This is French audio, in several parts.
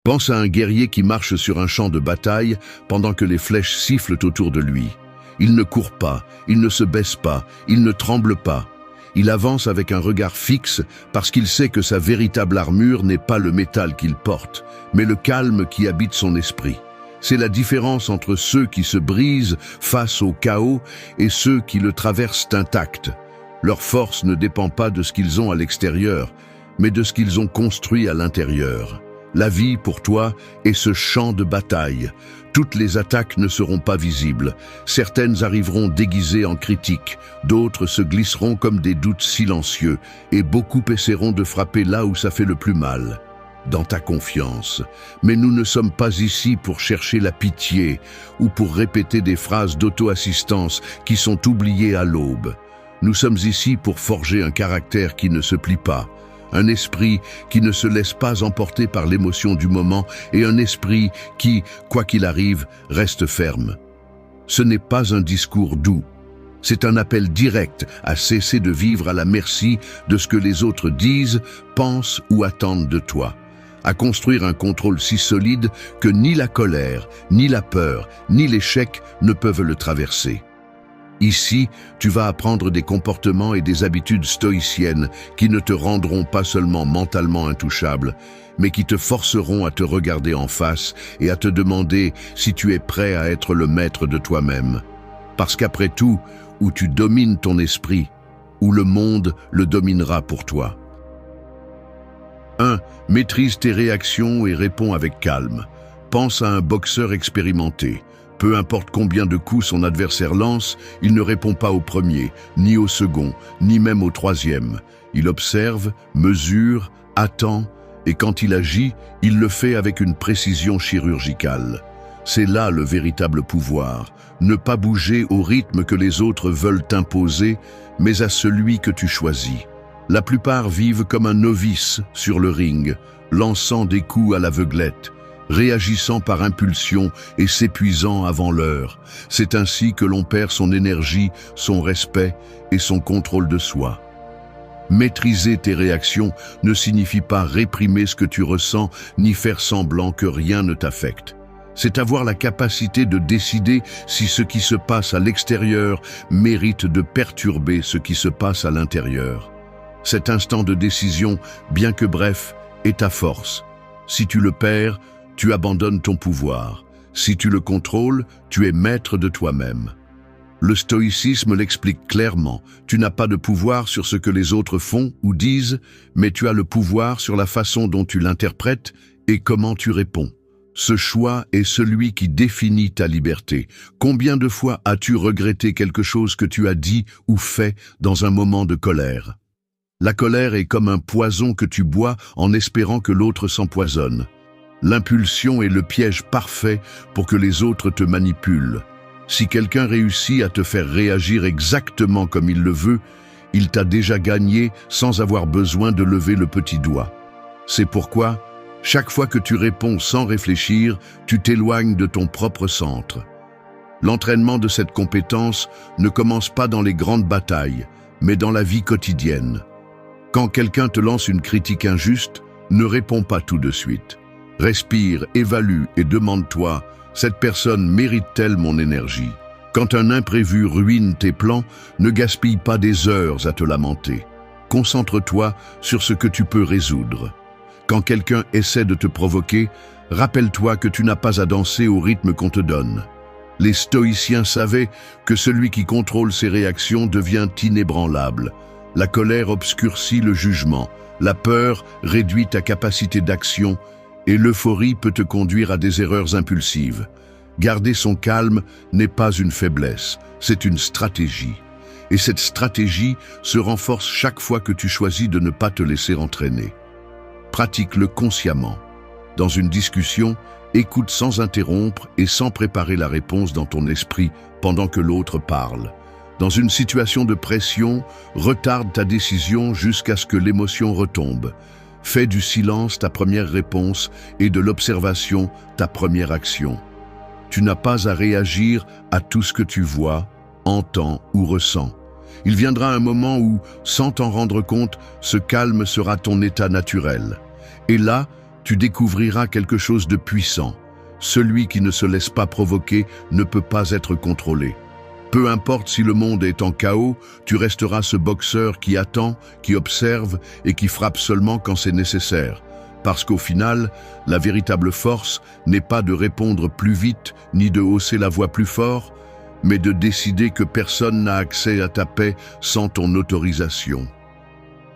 Pense à un guerrier qui marche sur un champ de bataille pendant que les flèches sifflent autour de lui. Il ne court pas, il ne se baisse pas, il ne tremble pas. Il avance avec un regard fixe parce qu'il sait que sa véritable armure n'est pas le métal qu'il porte, mais le calme qui habite son esprit. C'est la différence entre ceux qui se brisent face au chaos et ceux qui le traversent intacts. Leur force ne dépend pas de ce qu'ils ont à l'extérieur, mais de ce qu'ils ont construit à l'intérieur. La vie, pour toi, est ce champ de bataille. Toutes les attaques ne seront pas visibles. Certaines arriveront déguisées en critiques, d'autres se glisseront comme des doutes silencieux, et beaucoup essaieront de frapper là où ça fait le plus mal, dans ta confiance. Mais nous ne sommes pas ici pour chercher la pitié ou pour répéter des phrases d'auto-assistance qui sont oubliées à l'aube. Nous sommes ici pour forger un caractère qui ne se plie pas, un esprit qui ne se laisse pas emporter par l'émotion du moment et un esprit qui, quoi qu'il arrive, reste ferme. Ce n'est pas un discours doux. C'est un appel direct à cesser de vivre à la merci de ce que les autres disent, pensent ou attendent de toi. À construire un contrôle si solide que ni la colère, ni la peur, ni l'échec ne peuvent le traverser. Ici, tu vas apprendre des comportements et des habitudes stoïciennes qui ne te rendront pas seulement mentalement intouchable, mais qui te forceront à te regarder en face et à te demander si tu es prêt à être le maître de toi-même. Parce qu'après tout, où tu domines ton esprit, ou le monde le dominera pour toi. 1. Maîtrise tes réactions et réponds avec calme. Pense à un boxeur expérimenté. Peu importe combien de coups son adversaire lance, il ne répond pas au premier, ni au second, ni même au troisième. Il observe, mesure, attend, et quand il agit, il le fait avec une précision chirurgicale. C'est là le véritable pouvoir, ne pas bouger au rythme que les autres veulent t'imposer, mais à celui que tu choisis. La plupart vivent comme un novice sur le ring, lançant des coups à l'aveuglette, réagissant par impulsion et s'épuisant avant l'heure. C'est ainsi que l'on perd son énergie, son respect et son contrôle de soi. Maîtriser tes réactions ne signifie pas réprimer ce que tu ressens ni faire semblant que rien ne t'affecte. C'est avoir la capacité de décider si ce qui se passe à l'extérieur mérite de perturber ce qui se passe à l'intérieur. Cet instant de décision, bien que bref, est ta force. Si tu le perds, tu abandonnes ton pouvoir. Si tu le contrôles, tu es maître de toi-même. Le stoïcisme l'explique clairement. Tu n'as pas de pouvoir sur ce que les autres font ou disent, mais tu as le pouvoir sur la façon dont tu l'interprètes et comment tu réponds. Ce choix est celui qui définit ta liberté. Combien de fois as-tu regretté quelque chose que tu as dit ou fait dans un moment de colère? La colère est comme un poison que tu bois en espérant que l'autre s'empoisonne. L'impulsion est le piège parfait pour que les autres te manipulent. Si quelqu'un réussit à te faire réagir exactement comme il le veut, il t'a déjà gagné sans avoir besoin de lever le petit doigt. C'est pourquoi, chaque fois que tu réponds sans réfléchir, tu t'éloignes de ton propre centre. L'entraînement de cette compétence ne commence pas dans les grandes batailles, mais dans la vie quotidienne. Quand quelqu'un te lance une critique injuste, ne réponds pas tout de suite. Respire, évalue et demande-toi, cette personne mérite-t-elle mon énergie? Quand un imprévu ruine tes plans, ne gaspille pas des heures à te lamenter. Concentre-toi sur ce que tu peux résoudre. Quand quelqu'un essaie de te provoquer, rappelle-toi que tu n'as pas à danser au rythme qu'on te donne. Les stoïciens savaient que celui qui contrôle ses réactions devient inébranlable. La colère obscurcit le jugement, la peur réduit ta capacité d'action et l'euphorie peut te conduire à des erreurs impulsives. Garder son calme n'est pas une faiblesse, c'est une stratégie. Et cette stratégie se renforce chaque fois que tu choisis de ne pas te laisser entraîner. Pratique-le consciemment. Dans une discussion, écoute sans interrompre et sans préparer la réponse dans ton esprit pendant que l'autre parle. Dans une situation de pression, retarde ta décision jusqu'à ce que l'émotion retombe. Fais du silence ta première réponse et de l'observation ta première action. Tu n'as pas à réagir à tout ce que tu vois, entends ou ressens. Il viendra un moment où, sans t'en rendre compte, ce calme sera ton état naturel. Et là, tu découvriras quelque chose de puissant. Celui qui ne se laisse pas provoquer ne peut pas être contrôlé. Peu importe si le monde est en chaos, tu resteras ce boxeur qui attend, qui observe et qui frappe seulement quand c'est nécessaire. Parce qu'au final, la véritable force n'est pas de répondre plus vite ni de hausser la voix plus fort, mais de décider que personne n'a accès à ta paix sans ton autorisation.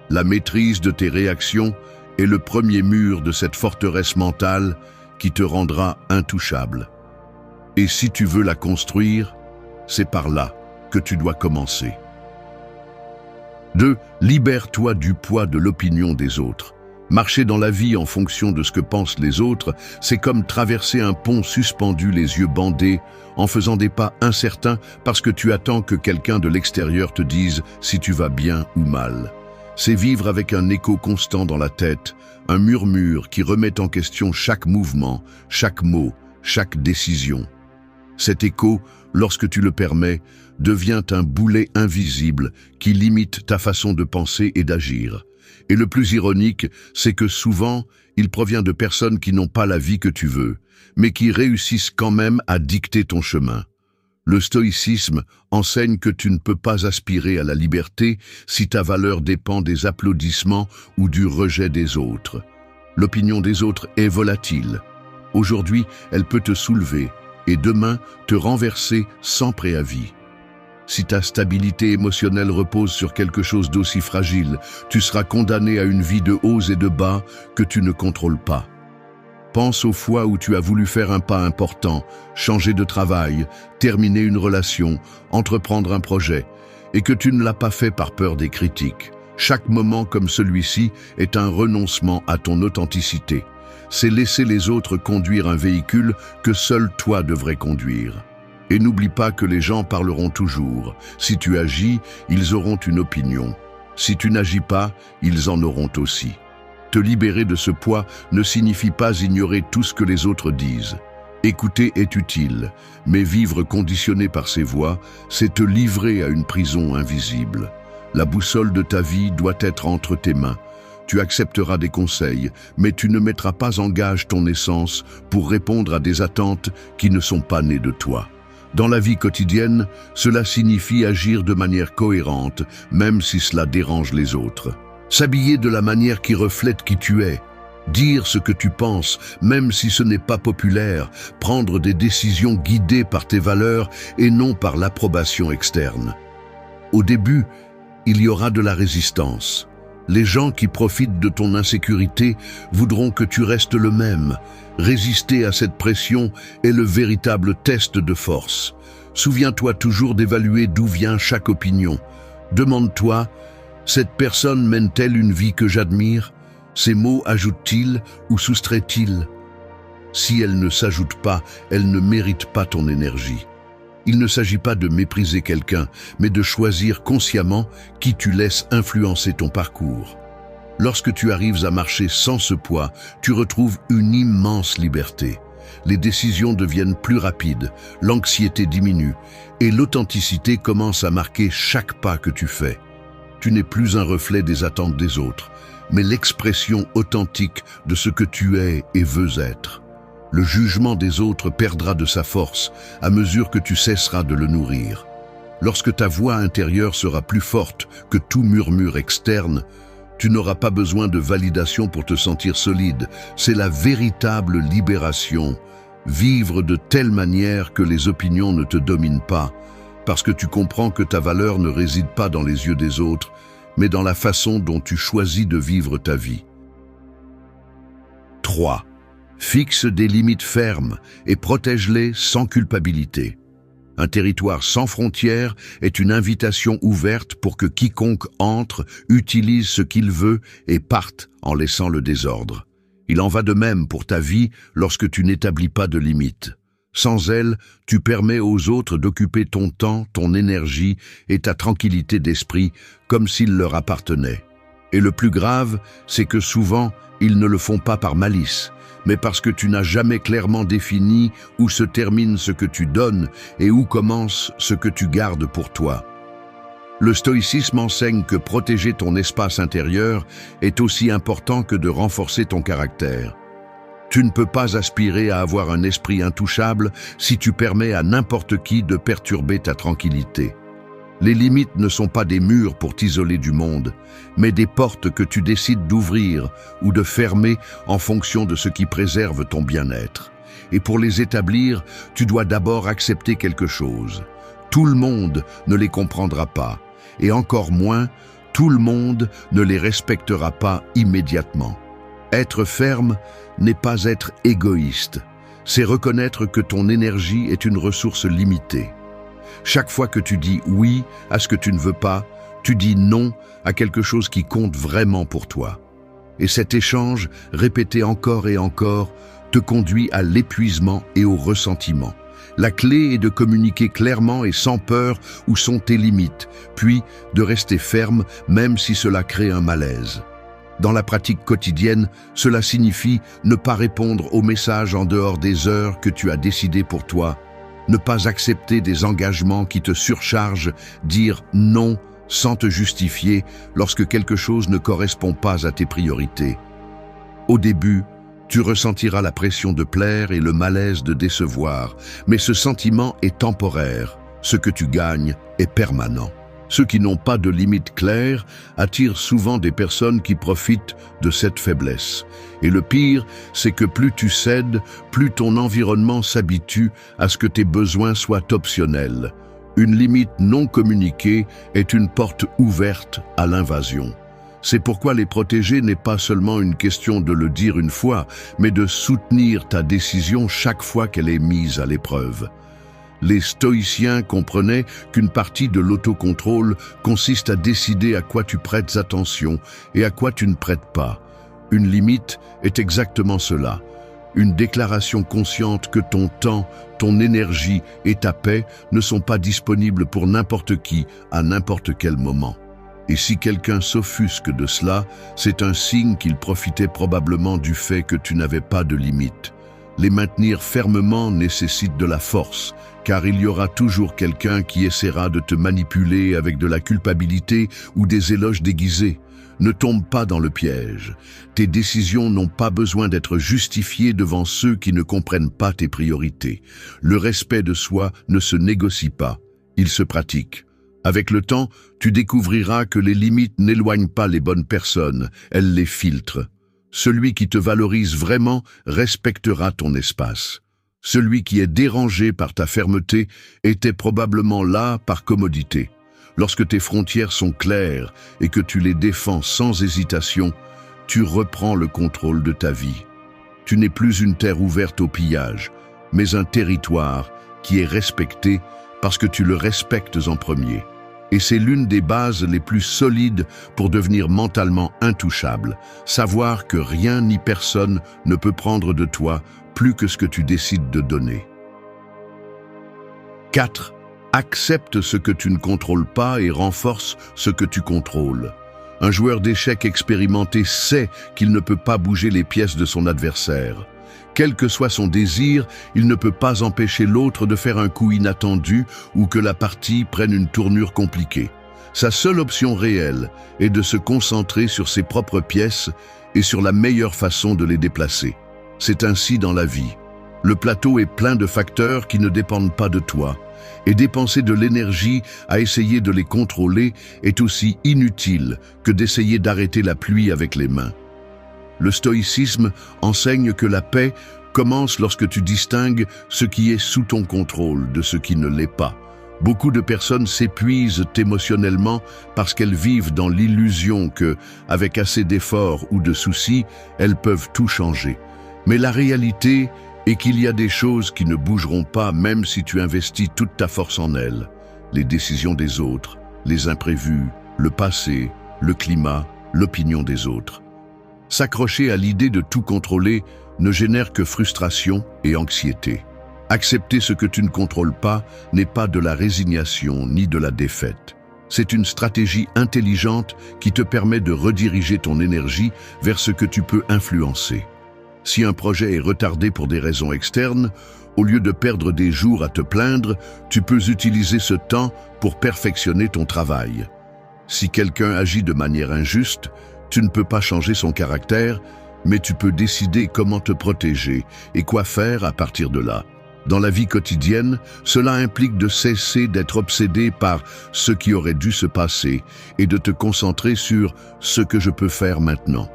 La maîtrise de tes réactions est le premier mur de cette forteresse mentale qui te rendra intouchable. Et si tu veux la construire, c'est par là que tu dois commencer. 2. Libère-toi du poids de l'opinion des autres. Marcher dans la vie en fonction de ce que pensent les autres, c'est comme traverser un pont suspendu les yeux bandés, en faisant des pas incertains parce que tu attends que quelqu'un de l'extérieur te dise si tu vas bien ou mal. C'est vivre avec un écho constant dans la tête, un murmure qui remet en question chaque mouvement, chaque mot, chaque décision. Cet écho, lorsque tu le permets, devient un boulet invisible qui limite ta façon de penser et d'agir. Et le plus ironique, c'est que souvent, il provient de personnes qui n'ont pas la vie que tu veux, mais qui réussissent quand même à dicter ton chemin. Le stoïcisme enseigne que tu ne peux pas aspirer à la liberté si ta valeur dépend des applaudissements ou du rejet des autres. L'opinion des autres est volatile. Aujourd'hui, elle peut te soulever et demain te renverser sans préavis. Si ta stabilité émotionnelle repose sur quelque chose d'aussi fragile, tu seras condamné à une vie de hauts et de bas que tu ne contrôles pas. Pense aux fois où tu as voulu faire un pas important, changer de travail, terminer une relation, entreprendre un projet, et que tu ne l'as pas fait par peur des critiques. Chaque moment comme celui-ci est un renoncement à ton authenticité. C'est laisser les autres conduire un véhicule que seul toi devrais conduire. Et n'oublie pas que les gens parleront toujours. Si tu agis, ils auront une opinion. Si tu n'agis pas, ils en auront aussi. Te libérer de ce poids ne signifie pas ignorer tout ce que les autres disent. Écouter est utile, mais vivre conditionné par ces voix, c'est te livrer à une prison invisible. La boussole de ta vie doit être entre tes mains. Tu accepteras des conseils, mais tu ne mettras pas en gage ton essence pour répondre à des attentes qui ne sont pas nées de toi. Dans la vie quotidienne, cela signifie agir de manière cohérente, même si cela dérange les autres. S'habiller de la manière qui reflète qui tu es. Dire ce que tu penses, même si ce n'est pas populaire. Prendre des décisions guidées par tes valeurs et non par l'approbation externe. Au début, il y aura de la résistance. Les gens qui profitent de ton insécurité voudront que tu restes le même. Résister à cette pression est le véritable test de force. Souviens-toi toujours d'évaluer d'où vient chaque opinion. Demande-toi, cette personne mène-t-elle une vie que j'admire? Ces mots ajoutent-ils ou soustraient-ils? Si elle ne s'ajoute pas, elle ne mérite pas ton énergie. Il ne s'agit pas de mépriser quelqu'un, mais de choisir consciemment qui tu laisses influencer ton parcours. Lorsque tu arrives à marcher sans ce poids, tu retrouves une immense liberté. Les décisions deviennent plus rapides, l'anxiété diminue et l'authenticité commence à marquer chaque pas que tu fais. Tu n'es plus un reflet des attentes des autres, mais l'expression authentique de ce que tu es et veux être. Le jugement des autres perdra de sa force à mesure que tu cesseras de le nourrir. Lorsque ta voix intérieure sera plus forte que tout murmure externe, tu n'auras pas besoin de validation pour te sentir solide. C'est la véritable libération. Vivre de telle manière que les opinions ne te dominent pas, parce que tu comprends que ta valeur ne réside pas dans les yeux des autres, mais dans la façon dont tu choisis de vivre ta vie. 3. Fixe des limites fermes et protège-les sans culpabilité. Un territoire sans frontières est une invitation ouverte pour que quiconque entre utilise ce qu'il veut et parte en laissant le désordre. Il en va de même pour ta vie lorsque tu n'établis pas de limites. Sans elle, tu permets aux autres d'occuper ton temps, ton énergie et ta tranquillité d'esprit comme s'ils leur appartenaient. Et le plus grave, c'est que souvent, ils ne le font pas par malice, mais parce que tu n'as jamais clairement défini où se termine ce que tu donnes et où commence ce que tu gardes pour toi. Le stoïcisme enseigne que protéger ton espace intérieur est aussi important que de renforcer ton caractère. Tu ne peux pas aspirer à avoir un esprit intouchable si tu permets à n'importe qui de perturber ta tranquillité. Les limites ne sont pas des murs pour t'isoler du monde, mais des portes que tu décides d'ouvrir ou de fermer en fonction de ce qui préserve ton bien-être. Et pour les établir, tu dois d'abord accepter quelque chose. Tout le monde ne les comprendra pas, et encore moins, tout le monde ne les respectera pas immédiatement. Être ferme n'est pas être égoïste, c'est reconnaître que ton énergie est une ressource limitée. Chaque fois que tu dis oui à ce que tu ne veux pas, tu dis non à quelque chose qui compte vraiment pour toi. Et cet échange, répété encore et encore, te conduit à l'épuisement et au ressentiment. La clé est de communiquer clairement et sans peur où sont tes limites, puis de rester ferme même si cela crée un malaise. Dans la pratique quotidienne, cela signifie ne pas répondre aux messages en dehors des heures que tu as décidées pour toi, ne pas accepter des engagements qui te surchargent, dire non sans te justifier lorsque quelque chose ne correspond pas à tes priorités. Au début, tu ressentiras la pression de plaire et le malaise de décevoir, mais ce sentiment est temporaire. Ce que tu gagnes est permanent. Ceux qui n'ont pas de limites claires attirent souvent des personnes qui profitent de cette faiblesse. Et le pire, c'est que plus tu cèdes, plus ton environnement s'habitue à ce que tes besoins soient optionnels. Une limite non communiquée est une porte ouverte à l'invasion. C'est pourquoi les protéger n'est pas seulement une question de le dire une fois, mais de soutenir ta décision chaque fois qu'elle est mise à l'épreuve. Les stoïciens comprenaient qu'une partie de l'autocontrôle consiste à décider à quoi tu prêtes attention et à quoi tu ne prêtes pas. Une limite est exactement cela. Une déclaration consciente que ton temps, ton énergie et ta paix ne sont pas disponibles pour n'importe qui, à n'importe quel moment. Et si quelqu'un s'offusque de cela, c'est un signe qu'il profitait probablement du fait que tu n'avais pas de limite. Les maintenir fermement nécessite de la force, car il y aura toujours quelqu'un qui essaiera de te manipuler avec de la culpabilité ou des éloges déguisés. Ne tombe pas dans le piège. Tes décisions n'ont pas besoin d'être justifiées devant ceux qui ne comprennent pas tes priorités. Le respect de soi ne se négocie pas, il se pratique. Avec le temps, tu découvriras que les limites n'éloignent pas les bonnes personnes, elles les filtrent. Celui qui te valorise vraiment respectera ton espace. Celui qui est dérangé par ta fermeté était probablement là par commodité. Lorsque tes frontières sont claires et que tu les défends sans hésitation, tu reprends le contrôle de ta vie. Tu n'es plus une terre ouverte au pillage, mais un territoire qui est respecté parce que tu le respectes en premier. Et c'est l'une des bases les plus solides pour devenir mentalement intouchable. Savoir que rien ni personne ne peut prendre de toi plus que ce que tu décides de donner. 4. Accepte ce que tu ne contrôles pas et renforce ce que tu contrôles. Un joueur d'échecs expérimenté sait qu'il ne peut pas bouger les pièces de son adversaire. Quel que soit son désir, il ne peut pas empêcher l'autre de faire un coup inattendu ou que la partie prenne une tournure compliquée. Sa seule option réelle est de se concentrer sur ses propres pièces et sur la meilleure façon de les déplacer. C'est ainsi dans la vie. Le plateau est plein de facteurs qui ne dépendent pas de toi, et dépenser de l'énergie à essayer de les contrôler est aussi inutile que d'essayer d'arrêter la pluie avec les mains. Le stoïcisme enseigne que la paix commence lorsque tu distingues ce qui est sous ton contrôle de ce qui ne l'est pas. Beaucoup de personnes s'épuisent émotionnellement parce qu'elles vivent dans l'illusion que, avec assez d'efforts ou de soucis, elles peuvent tout changer. Mais la réalité est qu'il y a des choses qui ne bougeront pas même si tu investis toute ta force en elles. Les décisions des autres, les imprévus, le passé, le climat, l'opinion des autres. S'accrocher à l'idée de tout contrôler ne génère que frustration et anxiété. Accepter ce que tu ne contrôles pas n'est pas de la résignation ni de la défaite. C'est une stratégie intelligente qui te permet de rediriger ton énergie vers ce que tu peux influencer. Si un projet est retardé pour des raisons externes, au lieu de perdre des jours à te plaindre, tu peux utiliser ce temps pour perfectionner ton travail. Si quelqu'un agit de manière injuste, tu ne peux pas changer son caractère, mais tu peux décider comment te protéger et quoi faire à partir de là. Dans la vie quotidienne, cela implique de cesser d'être obsédé par ce qui aurait dû se passer et de te concentrer sur ce que je peux faire maintenant.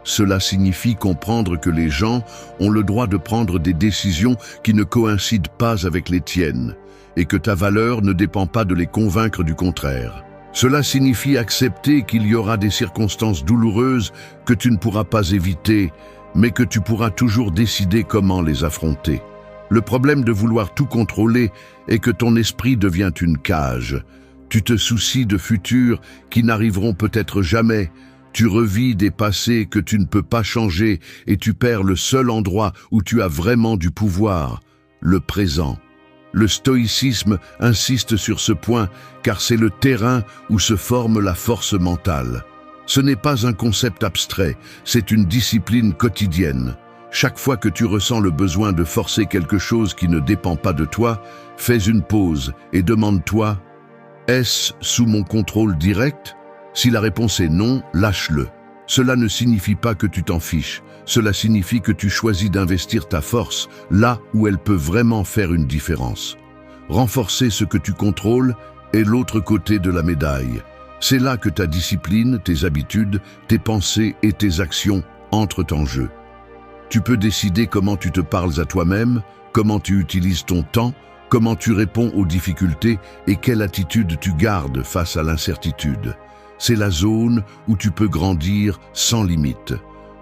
Cela signifie comprendre que les gens ont le droit de prendre des décisions qui ne coïncident pas avec les tiennes et que ta valeur ne dépend pas de les convaincre du contraire. Cela signifie accepter qu'il y aura des circonstances douloureuses que tu ne pourras pas éviter, mais que tu pourras toujours décider comment les affronter. Le problème de vouloir tout contrôler est que ton esprit devient une cage. Tu te soucies de futurs qui n'arriveront peut-être jamais. Tu revis des passés que tu ne peux pas changer et tu perds le seul endroit où tu as vraiment du pouvoir, le présent. Le stoïcisme insiste sur ce point car c'est le terrain où se forme la force mentale. Ce n'est pas un concept abstrait, c'est une discipline quotidienne. Chaque fois que tu ressens le besoin de forcer quelque chose qui ne dépend pas de toi, fais une pause et demande-toi « Est-ce sous mon contrôle direct ?» Si la réponse est non, lâche-le. Cela ne signifie pas que tu t'en fiches, cela signifie que tu choisis d'investir ta force là où elle peut vraiment faire une différence. Renforcer ce que tu contrôles est l'autre côté de la médaille. C'est là que ta discipline, tes habitudes, tes pensées et tes actions entrent en jeu. Tu peux décider comment tu te parles à toi-même, comment tu utilises ton temps, comment tu réponds aux difficultés et quelle attitude tu gardes face à l'incertitude. C'est la zone où tu peux grandir sans limite.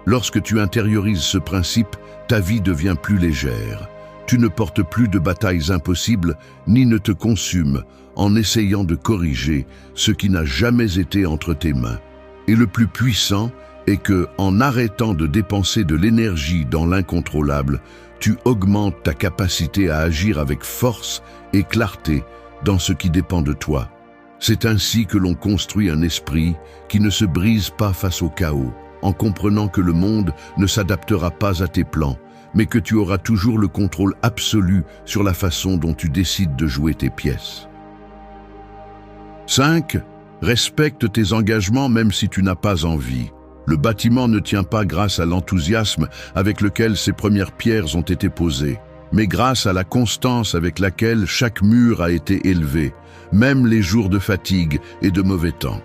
Lorsque tu intériorises ce principe, ta vie devient plus légère. Tu ne portes plus de batailles impossibles, ni ne te consumes en essayant de corriger ce qui n'a jamais été entre tes mains. Et le plus puissant est que, en arrêtant de dépenser de l'énergie dans l'incontrôlable, tu augmentes ta capacité à agir avec force et clarté dans ce qui dépend de toi. C'est ainsi que l'on construit un esprit qui ne se brise pas face au chaos, en comprenant que le monde ne s'adaptera pas à tes plans, mais que tu auras toujours le contrôle absolu sur la façon dont tu décides de jouer tes pièces. 5. Respecte tes engagements même si tu n'as pas envie. Le bâtiment ne tient pas grâce à l'enthousiasme avec lequel ses premières pierres ont été posées, mais grâce à la constance avec laquelle chaque mur a été élevé, même les jours de fatigue et de mauvais temps.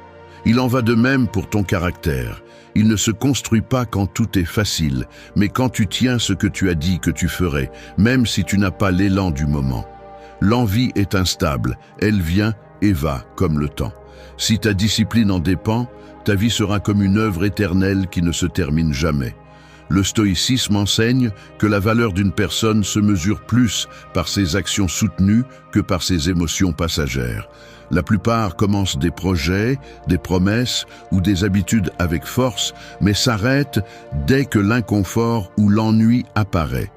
Il en va de même pour ton caractère. Il ne se construit pas quand tout est facile, mais quand tu tiens ce que tu as dit que tu ferais, même si tu n'as pas l'élan du moment. L'envie est instable, elle vient et va comme le temps. Si ta discipline en dépend, ta vie sera comme une œuvre éternelle qui ne se termine jamais. Le stoïcisme enseigne que la valeur d'une personne se mesure plus par ses actions soutenues que par ses émotions passagères. La plupart commencent des projets, des promesses ou des habitudes avec force, mais s'arrêtent dès que l'inconfort ou l'ennui apparaît.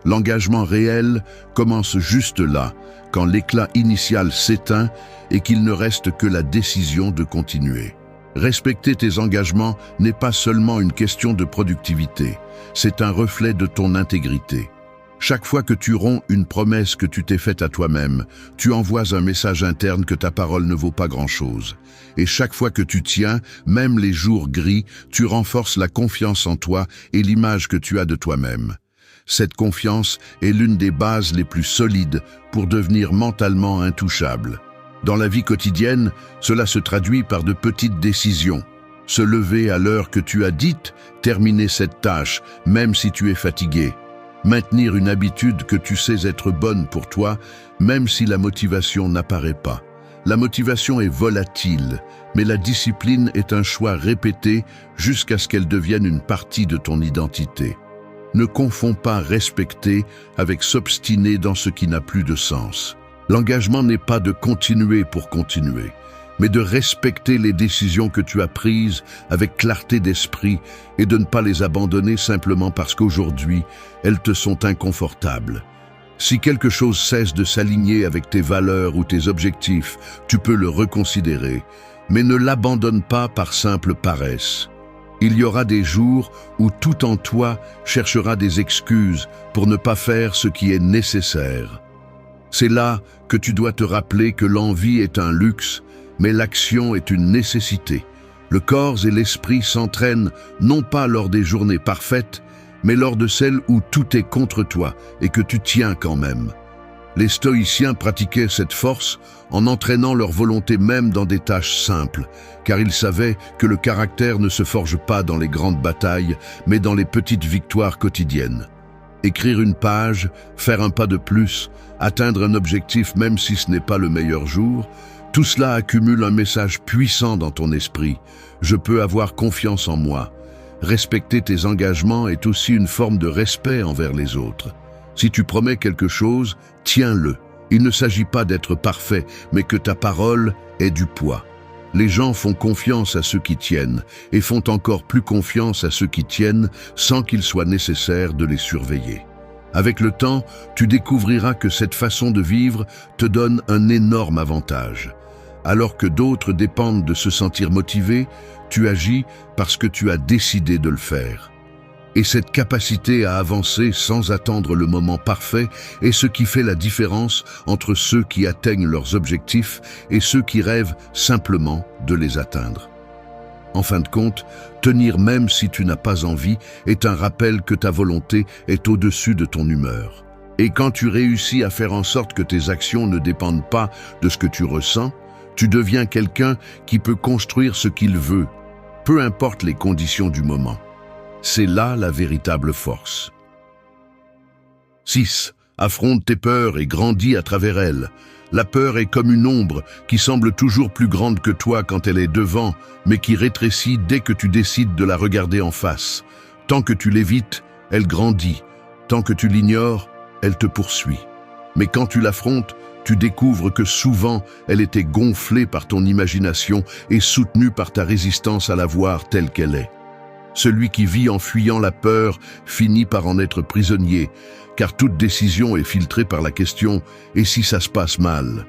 L'engagement réel commence juste là, quand l'éclat initial s'éteint et qu'il ne reste que la décision de continuer. Respecter tes engagements n'est pas seulement une question de productivité, c'est un reflet de ton intégrité. Chaque fois que tu romps une promesse que tu t'es faite à toi-même, tu envoies un message interne que ta parole ne vaut pas grand-chose. Et chaque fois que tu tiens, même les jours gris, tu renforces la confiance en toi et l'image que tu as de toi-même. Cette confiance est l'une des bases les plus solides pour devenir mentalement intouchable. Dans la vie quotidienne, cela se traduit par de petites décisions. Se lever à l'heure que tu as dite, terminer cette tâche, même si tu es fatigué. Maintenir une habitude que tu sais être bonne pour toi, même si la motivation n'apparaît pas. La motivation est volatile, mais la discipline est un choix répété jusqu'à ce qu'elle devienne une partie de ton identité. Ne confonds pas respecter avec s'obstiner dans ce qui n'a plus de sens. L'engagement n'est pas de continuer pour continuer, mais de respecter les décisions que tu as prises avec clarté d'esprit et de ne pas les abandonner simplement parce qu'aujourd'hui, elles te sont inconfortables. Si quelque chose cesse de s'aligner avec tes valeurs ou tes objectifs, tu peux le reconsidérer, mais ne l'abandonne pas par simple paresse. Il y aura des jours où tout en toi cherchera des excuses pour ne pas faire ce qui est nécessaire. C'est là que tu dois te rappeler que l'envie est un luxe, mais l'action est une nécessité. Le corps et l'esprit s'entraînent non pas lors des journées parfaites, mais lors de celles où tout est contre toi et que tu tiens quand même. Les stoïciens pratiquaient cette force en entraînant leur volonté même dans des tâches simples, car ils savaient que le caractère ne se forge pas dans les grandes batailles, mais dans les petites victoires quotidiennes. Écrire une page, faire un pas de plus, atteindre un objectif même si ce n'est pas le meilleur jour, tout cela accumule un message puissant dans ton esprit. Je peux avoir confiance en moi. Respecter tes engagements est aussi une forme de respect envers les autres. Si tu promets quelque chose, tiens-le. Il ne s'agit pas d'être parfait, mais que ta parole ait du poids. Les gens font confiance à ceux qui tiennent et font encore plus confiance à ceux qui tiennent sans qu'il soit nécessaire de les surveiller. Avec le temps, tu découvriras que cette façon de vivre te donne un énorme avantage. Alors que d'autres dépendent de se sentir motivés, tu agis parce que tu as décidé de le faire. Et cette capacité à avancer sans attendre le moment parfait est ce qui fait la différence entre ceux qui atteignent leurs objectifs et ceux qui rêvent simplement de les atteindre. En fin de compte, tenir même si tu n'as pas envie est un rappel que ta volonté est au-dessus de ton humeur. Et quand tu réussis à faire en sorte que tes actions ne dépendent pas de ce que tu ressens, tu deviens quelqu'un qui peut construire ce qu'il veut, peu importe les conditions du moment. C'est là la véritable force. 6. Affronte tes peurs et grandis à travers elles. La peur est comme une ombre qui semble toujours plus grande que toi quand elle est devant, mais qui rétrécit dès que tu décides de la regarder en face. Tant que tu l'évites, elle grandit. Tant que tu l'ignores, elle te poursuit. Mais quand tu l'affrontes, tu découvres que souvent, elle était gonflée par ton imagination et soutenue par ta résistance à la voir telle qu'elle est. Celui qui vit en fuyant la peur finit par en être prisonnier, car toute décision est filtrée par la question « et si ça se passe mal ?»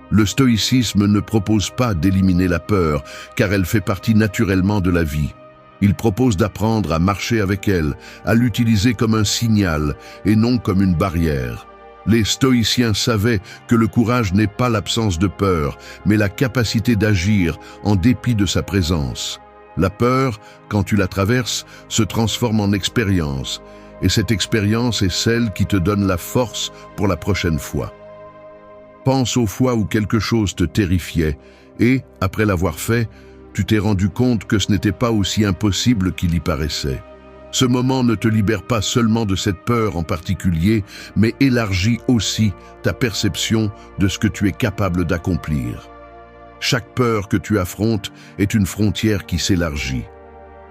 Le stoïcisme ne propose pas d'éliminer la peur, car elle fait partie naturellement de la vie. Il propose d'apprendre à marcher avec elle, à l'utiliser comme un signal et non comme une barrière. Les stoïciens savaient que le courage n'est pas l'absence de peur, mais la capacité d'agir en dépit de sa présence. La peur, quand tu la traverses, se transforme en expérience, et cette expérience est celle qui te donne la force pour la prochaine fois. Pense aux fois où quelque chose te terrifiait, et, après l'avoir fait, tu t'es rendu compte que ce n'était pas aussi impossible qu'il y paraissait. Ce moment ne te libère pas seulement de cette peur en particulier, mais élargit aussi ta perception de ce que tu es capable d'accomplir. Chaque peur que tu affrontes est une frontière qui s'élargit.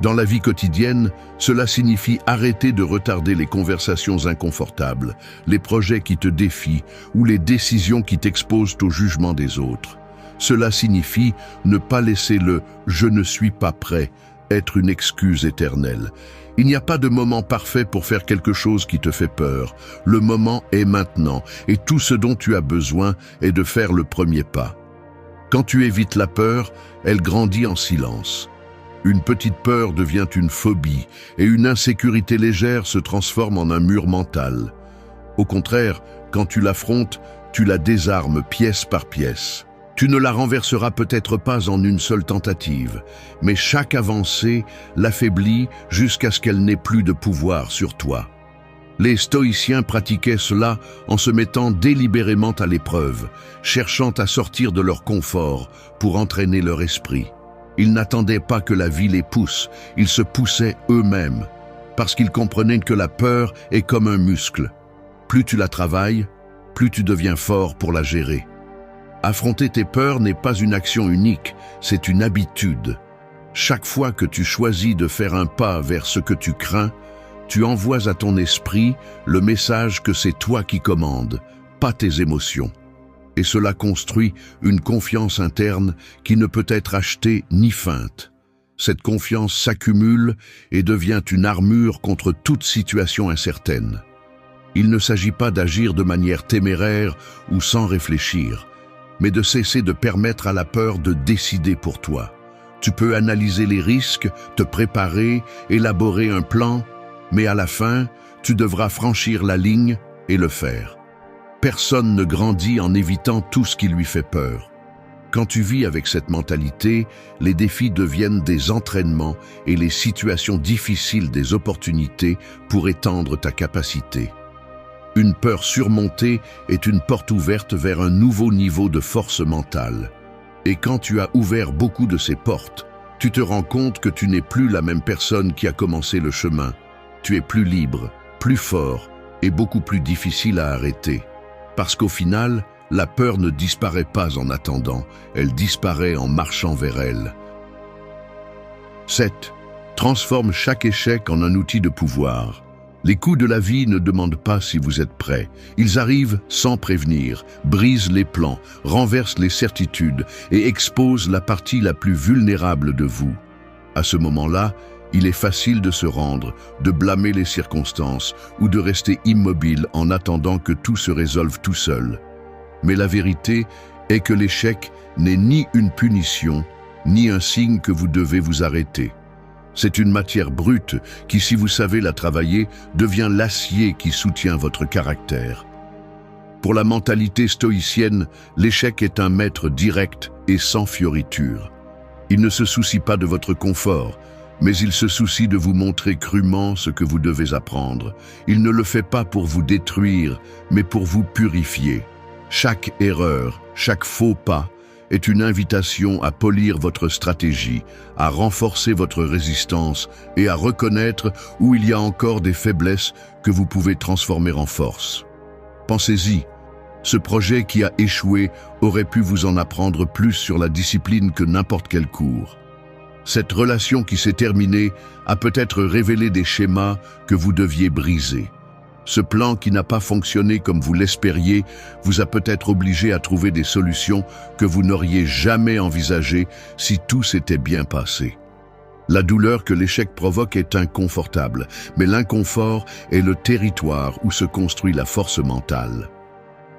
Dans la vie quotidienne, cela signifie arrêter de retarder les conversations inconfortables, les projets qui te défient ou les décisions qui t'exposent au jugement des autres. Cela signifie ne pas laisser le « je ne suis pas prêt » être une excuse éternelle. Il n'y a pas de moment parfait pour faire quelque chose qui te fait peur. Le moment est maintenant et tout ce dont tu as besoin est de faire le premier pas. Quand tu évites la peur, elle grandit en silence. Une petite peur devient une phobie et une insécurité légère se transforme en un mur mental. Au contraire, quand tu l'affrontes, tu la désarmes pièce par pièce. Tu ne la renverseras peut-être pas en une seule tentative, mais chaque avancée l'affaiblit jusqu'à ce qu'elle n'ait plus de pouvoir sur toi. Les stoïciens pratiquaient cela en se mettant délibérément à l'épreuve, cherchant à sortir de leur confort pour entraîner leur esprit. Ils n'attendaient pas que la vie les pousse, ils se poussaient eux-mêmes, parce qu'ils comprenaient que la peur est comme un muscle. Plus tu la travailles, plus tu deviens fort pour la gérer. Affronter tes peurs n'est pas une action unique, c'est une habitude. Chaque fois que tu choisis de faire un pas vers ce que tu crains, tu envoies à ton esprit le message que c'est toi qui commandes, pas tes émotions. Et cela construit une confiance interne qui ne peut être achetée ni feinte. Cette confiance s'accumule et devient une armure contre toute situation incertaine. Il ne s'agit pas d'agir de manière téméraire ou sans réfléchir, mais de cesser de permettre à la peur de décider pour toi. Tu peux analyser les risques, te préparer, élaborer un plan, mais à la fin, tu devras franchir la ligne et le faire. Personne ne grandit en évitant tout ce qui lui fait peur. Quand tu vis avec cette mentalité, les défis deviennent des entraînements et les situations difficiles des opportunités pour étendre ta capacité. Une peur surmontée est une porte ouverte vers un nouveau niveau de force mentale. Et quand tu as ouvert beaucoup de ces portes, tu te rends compte que tu n'es plus la même personne qui a commencé le chemin. Tu es plus libre, plus fort et beaucoup plus difficile à arrêter. Parce qu'au final, la peur ne disparaît pas en attendant, elle disparaît en marchant vers elle. 7. Transforme chaque échec en un outil de pouvoir. Les coups de la vie ne demandent pas si vous êtes prêt. Ils arrivent sans prévenir, brisent les plans, renversent les certitudes et exposent la partie la plus vulnérable de vous. À ce moment-là, il est facile de se rendre, de blâmer les circonstances ou de rester immobile en attendant que tout se résolve tout seul. Mais la vérité est que l'échec n'est ni une punition, ni un signe que vous devez vous arrêter. C'est une matière brute qui, si vous savez la travailler, devient l'acier qui soutient votre caractère. Pour la mentalité stoïcienne, l'échec est un maître direct et sans fioriture. Il ne se soucie pas de votre confort, mais il se soucie de vous montrer crûment ce que vous devez apprendre. Il ne le fait pas pour vous détruire, mais pour vous purifier. Chaque erreur, chaque faux pas est une invitation à polir votre stratégie, à renforcer votre résistance et à reconnaître où il y a encore des faiblesses que vous pouvez transformer en force. Pensez-y, ce projet qui a échoué aurait pu vous en apprendre plus sur la discipline que n'importe quel cours. Cette relation qui s'est terminée a peut-être révélé des schémas que vous deviez briser. Ce plan qui n'a pas fonctionné comme vous l'espériez vous a peut-être obligé à trouver des solutions que vous n'auriez jamais envisagées si tout s'était bien passé. La douleur que l'échec provoque est inconfortable, mais l'inconfort est le territoire où se construit la force mentale.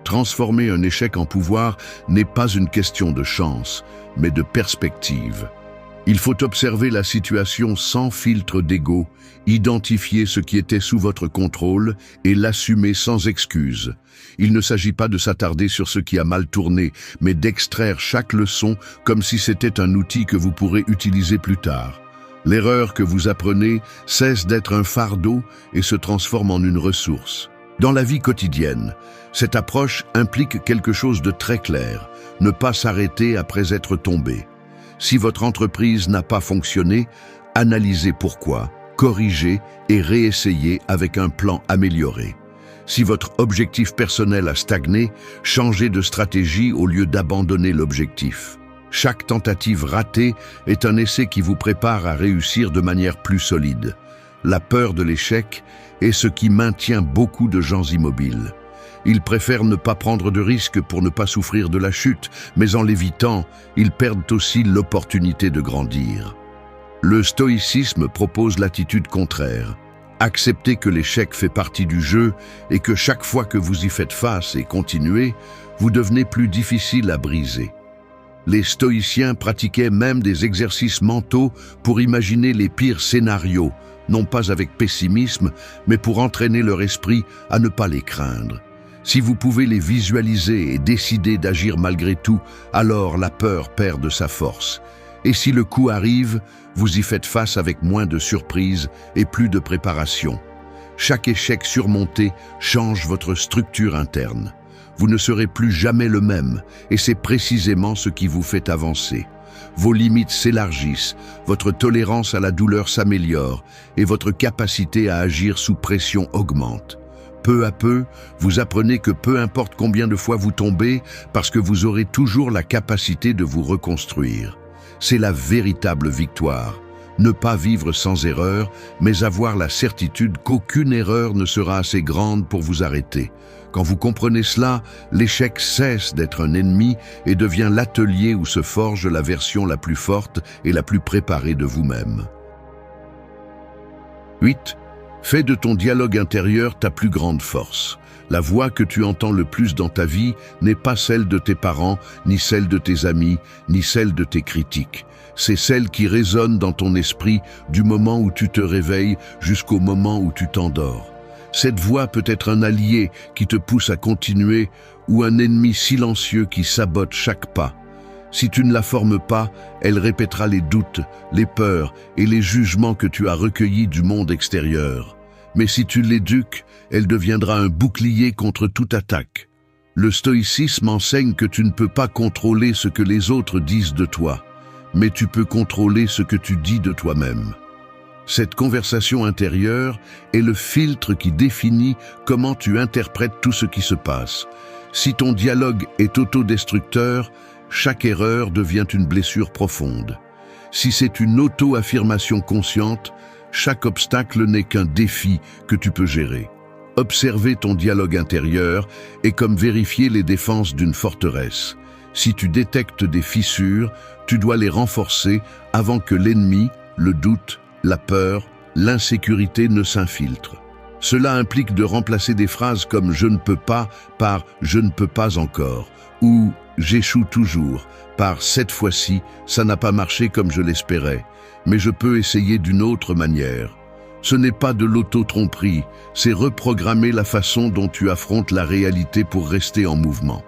Transformer un échec en pouvoir n'est pas une question de chance, mais de perspective. Il faut observer la situation sans filtre d'ego, identifier ce qui était sous votre contrôle et l'assumer sans excuse. Il ne s'agit pas de s'attarder sur ce qui a mal tourné, mais d'extraire chaque leçon comme si c'était un outil que vous pourrez utiliser plus tard. L'erreur que vous apprenez cesse d'être un fardeau et se transforme en une ressource. Dans la vie quotidienne, cette approche implique quelque chose de très clair, ne pas s'arrêter après être tombé. Si votre entreprise n'a pas fonctionné, analysez pourquoi, corrigez et réessayez avec un plan amélioré. Si votre objectif personnel a stagné, changez de stratégie au lieu d'abandonner l'objectif. Chaque tentative ratée est un essai qui vous prépare à réussir de manière plus solide. La peur de l'échec est ce qui maintient beaucoup de gens immobiles. Ils préfèrent ne pas prendre de risques pour ne pas souffrir de la chute, mais en l'évitant, ils perdent aussi l'opportunité de grandir. Le stoïcisme propose l'attitude contraire. Acceptez que l'échec fait partie du jeu et que chaque fois que vous y faites face et continuez, vous devenez plus difficile à briser. Les stoïciens pratiquaient même des exercices mentaux pour imaginer les pires scénarios, non pas avec pessimisme, mais pour entraîner leur esprit à ne pas les craindre. Si vous pouvez les visualiser et décider d'agir malgré tout, alors la peur perd de sa force. Et si le coup arrive, vous y faites face avec moins de surprise et plus de préparation. Chaque échec surmonté change votre structure interne. Vous ne serez plus jamais le même, et c'est précisément ce qui vous fait avancer. Vos limites s'élargissent, votre tolérance à la douleur s'améliore, et votre capacité à agir sous pression augmente. Peu à peu, vous apprenez que peu importe combien de fois vous tombez, parce que vous aurez toujours la capacité de vous reconstruire. C'est la véritable victoire. Ne pas vivre sans erreur, mais avoir la certitude qu'aucune erreur ne sera assez grande pour vous arrêter. Quand vous comprenez cela, l'échec cesse d'être un ennemi et devient l'atelier où se forge la version la plus forte et la plus préparée de vous-même. 8. Fais de ton dialogue intérieur ta plus grande force. La voix que tu entends le plus dans ta vie n'est pas celle de tes parents, ni celle de tes amis, ni celle de tes critiques. C'est celle qui résonne dans ton esprit du moment où tu te réveilles jusqu'au moment où tu t'endors. Cette voix peut être un allié qui te pousse à continuer ou un ennemi silencieux qui sabote chaque pas. Si tu ne la formes pas, elle répétera les doutes, les peurs et les jugements que tu as recueillis du monde extérieur. Mais si tu l'éduques, elle deviendra un bouclier contre toute attaque. Le stoïcisme enseigne que tu ne peux pas contrôler ce que les autres disent de toi, mais tu peux contrôler ce que tu dis de toi-même. Cette conversation intérieure est le filtre qui définit comment tu interprètes tout ce qui se passe. Si ton dialogue est autodestructeur, chaque erreur devient une blessure profonde. Si c'est une auto-affirmation consciente, chaque obstacle n'est qu'un défi que tu peux gérer. Observer ton dialogue intérieur est comme vérifier les défenses d'une forteresse. Si tu détectes des fissures, tu dois les renforcer avant que l'ennemi, le doute, la peur, l'insécurité ne s'infiltrent. Cela implique de remplacer des phrases comme « je ne peux pas » par « je ne peux pas encore » ou « j'échoue toujours » par « cette fois-ci, ça n'a pas marché comme je l'espérais, mais je peux essayer d'une autre manière ». Ce n'est pas de l'auto-tromperie, c'est reprogrammer la façon dont tu affrontes la réalité pour rester en mouvement.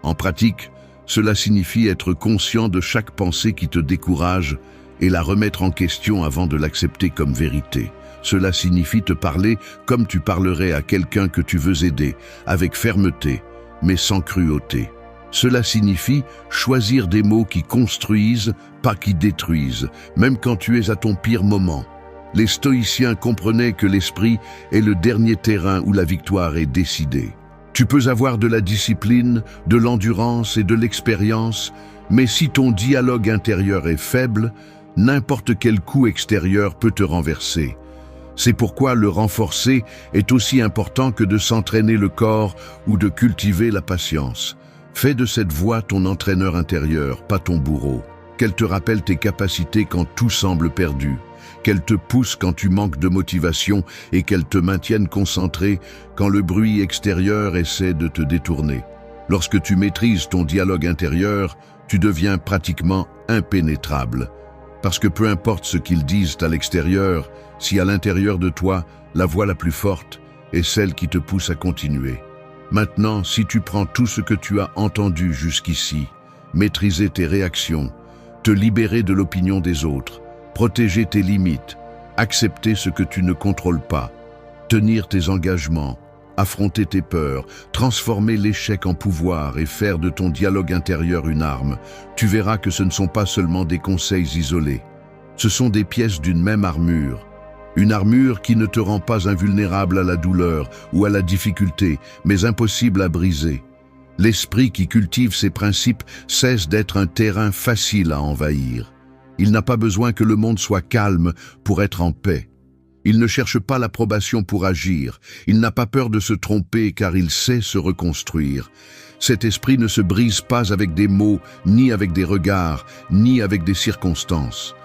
En pratique, cela signifie être conscient de chaque pensée qui te décourage et la remettre en question avant de l'accepter comme vérité. Cela signifie te parler comme tu parlerais à quelqu'un que tu veux aider, avec fermeté, mais sans cruauté. Cela signifie choisir des mots qui construisent, pas qui détruisent, même quand tu es à ton pire moment. Les stoïciens comprenaient que l'esprit est le dernier terrain où la victoire est décidée. Tu peux avoir de la discipline, de l'endurance et de l'expérience, mais si ton dialogue intérieur est faible, n'importe quel coup extérieur peut te renverser. C'est pourquoi le renforcer est aussi important que de s'entraîner le corps ou de cultiver la patience. Fais de cette voix ton entraîneur intérieur, pas ton bourreau. Qu'elle te rappelle tes capacités quand tout semble perdu. Qu'elle te pousse quand tu manques de motivation et qu'elle te maintienne concentré quand le bruit extérieur essaie de te détourner. Lorsque tu maîtrises ton dialogue intérieur, tu deviens pratiquement impénétrable. Parce que peu importe ce qu'ils disent à l'extérieur, si à l'intérieur de toi, la voix la plus forte est celle qui te pousse à continuer. Maintenant, si tu prends tout ce que tu as entendu jusqu'ici, maîtriser tes réactions, te libérer de l'opinion des autres, protéger tes limites, accepter ce que tu ne contrôles pas, tenir tes engagements, affronter tes peurs, transformer l'échec en pouvoir et faire de ton dialogue intérieur une arme, tu verras que ce ne sont pas seulement des conseils isolés. Ce sont des pièces d'une même armure. Une armure qui ne te rend pas invulnérable à la douleur ou à la difficulté, mais impossible à briser. L'esprit qui cultive ces principes cesse d'être un terrain facile à envahir. Il n'a pas besoin que le monde soit calme pour être en paix. Il ne cherche pas l'approbation pour agir. Il n'a pas peur de se tromper car il sait se reconstruire. Cet esprit ne se brise pas avec des mots, ni avec des regards, ni avec des circonstances.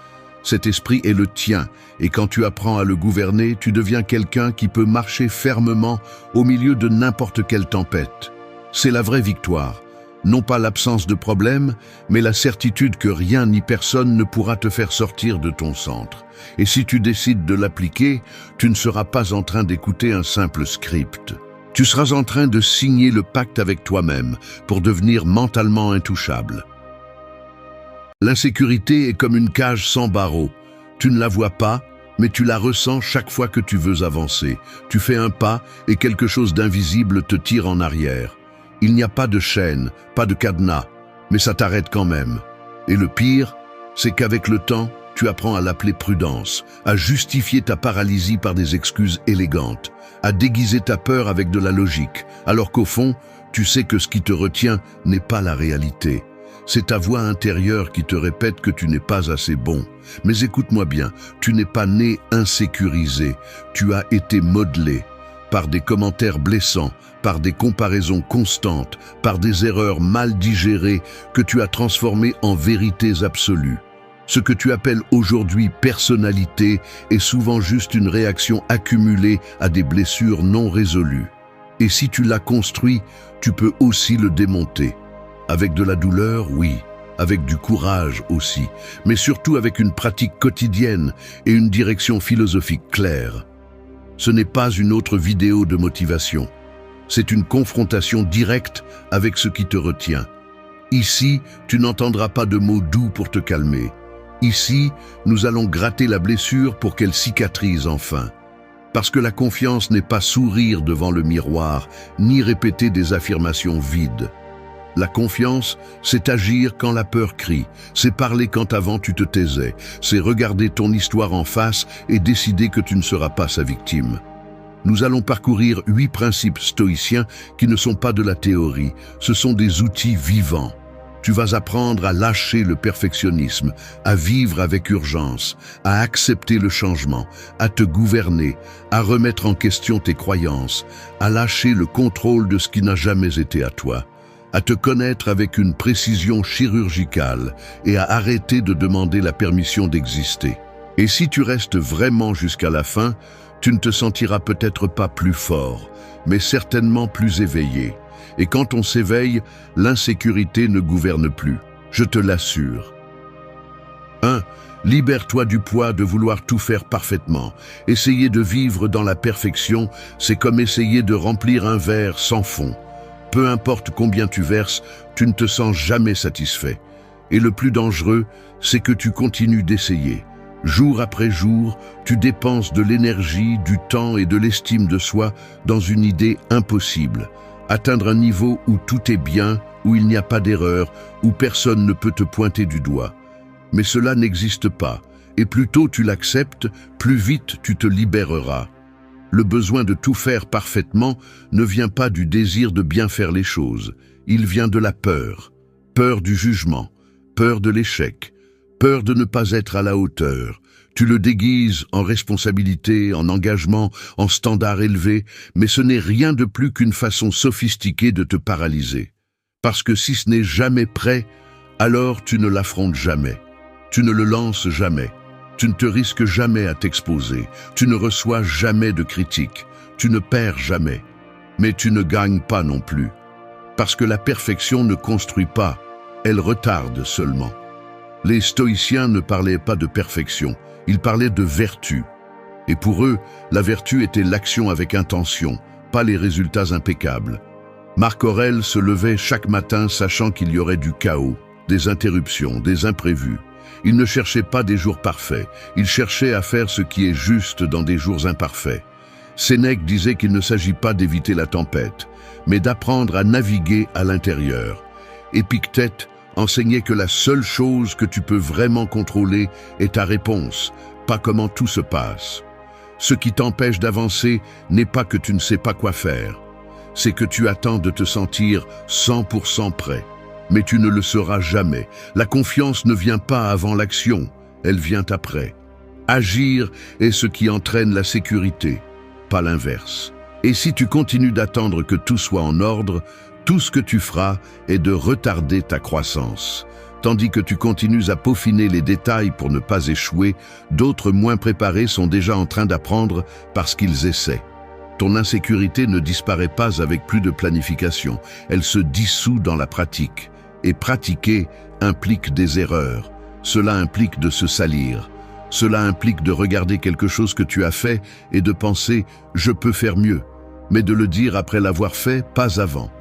Cet esprit est le tien, et quand tu apprends à le gouverner, tu deviens quelqu'un qui peut marcher fermement au milieu de n'importe quelle tempête. C'est la vraie victoire. Non pas l'absence de problème, mais la certitude que rien ni personne ne pourra te faire sortir de ton centre. Et si tu décides de l'appliquer, tu ne seras pas en train d'écouter un simple script. Tu seras en train de signer le pacte avec toi-même pour devenir mentalement intouchable. L'insécurité est comme une cage sans barreaux. Tu ne la vois pas, mais tu la ressens chaque fois que tu veux avancer. Tu fais un pas et quelque chose d'invisible te tire en arrière. Il n'y a pas de chaîne, pas de cadenas, mais ça t'arrête quand même. Et le pire, c'est qu'avec le temps, tu apprends à l'appeler prudence, à justifier ta paralysie par des excuses élégantes, à déguiser ta peur avec de la logique, alors qu'au fond, tu sais que ce qui te retient n'est pas la réalité. C'est ta voix intérieure qui te répète que tu n'es pas assez bon. Mais écoute-moi bien, tu n'es pas né insécurisé, tu as été modelé par des commentaires blessants, par des comparaisons constantes, par des erreurs mal digérées que tu as transformées en vérités absolues. Ce que tu appelles aujourd'hui personnalité est souvent juste une réaction accumulée à des blessures non résolues. Et si tu l'as construit, tu peux aussi le démonter. Avec de la douleur, oui. Avec du courage aussi. Mais surtout avec une pratique quotidienne et une direction philosophique claire. Ce n'est pas une autre vidéo de motivation. C'est une confrontation directe avec ce qui te retient. Ici, tu n'entendras pas de mots doux pour te calmer. Ici, nous allons gratter la blessure pour qu'elle cicatrise enfin. Parce que la confiance n'est pas sourire devant le miroir, ni répéter des affirmations vides. La confiance, c'est agir quand la peur crie, c'est parler quand avant tu te taisais, c'est regarder ton histoire en face et décider que tu ne seras pas sa victime. Nous allons parcourir 8 principes stoïciens qui ne sont pas de la théorie, ce sont des outils vivants. Tu vas apprendre à lâcher le perfectionnisme, à vivre avec urgence, à accepter le changement, à te gouverner, à remettre en question tes croyances, à lâcher le contrôle de ce qui n'a jamais été à toi, à te connaître avec une précision chirurgicale et à arrêter de demander la permission d'exister. Et si tu restes vraiment jusqu'à la fin, tu ne te sentiras peut-être pas plus fort, mais certainement plus éveillé. Et quand on s'éveille, l'insécurité ne gouverne plus, je te l'assure. 1. Libère-toi du poids de vouloir tout faire parfaitement. Essayer de vivre dans la perfection, c'est comme essayer de remplir un verre sans fond. Peu importe combien tu verses, tu ne te sens jamais satisfait. Et le plus dangereux, c'est que tu continues d'essayer. Jour après jour, tu dépenses de l'énergie, du temps et de l'estime de soi dans une idée impossible. Atteindre un niveau où tout est bien, où il n'y a pas d'erreur, où personne ne peut te pointer du doigt. Mais cela n'existe pas, et plus tôt tu l'acceptes, plus vite tu te libéreras. Le besoin de tout faire parfaitement ne vient pas du désir de bien faire les choses, il vient de la peur. Peur du jugement, peur de l'échec, peur de ne pas être à la hauteur. Tu le déguises en responsabilité, en engagement, en standard élevé, mais ce n'est rien de plus qu'une façon sophistiquée de te paralyser. Parce que si ce n'est jamais prêt, alors tu ne l'affrontes jamais. Tu ne le lances jamais. Tu ne te risques jamais à t'exposer. Tu ne reçois jamais de critiques. Tu ne perds jamais. Mais tu ne gagnes pas non plus. Parce que la perfection ne construit pas, elle retarde seulement. Les stoïciens ne parlaient pas de perfection. Ils parlaient de vertu. Et pour eux, la vertu était l'action avec intention, pas les résultats impeccables. Marc Aurèle se levait chaque matin sachant qu'il y aurait du chaos, des interruptions, des imprévus. Il ne cherchait pas des jours parfaits, il cherchait à faire ce qui est juste dans des jours imparfaits. Sénèque disait qu'il ne s'agit pas d'éviter la tempête, mais d'apprendre à naviguer à l'intérieur. Épictète enseignait que la seule chose que tu peux vraiment contrôler est ta réponse, pas comment tout se passe. Ce qui t'empêche d'avancer n'est pas que tu ne sais pas quoi faire, c'est que tu attends de te sentir 100% prêt. Mais tu ne le seras jamais. La confiance ne vient pas avant l'action, elle vient après. Agir est ce qui entraîne la sécurité, pas l'inverse. Et si tu continues d'attendre que tout soit en ordre, tout ce que tu feras est de retarder ta croissance. Tandis que tu continues à peaufiner les détails pour ne pas échouer, d'autres moins préparés sont déjà en train d'apprendre parce qu'ils essaient. Ton insécurité ne disparaît pas avec plus de planification, elle se dissout dans la pratique. Et pratiquer implique des erreurs. Cela implique de se salir. Cela implique de regarder quelque chose que tu as fait et de penser « je peux faire mieux », mais de le dire après l'avoir fait, pas avant.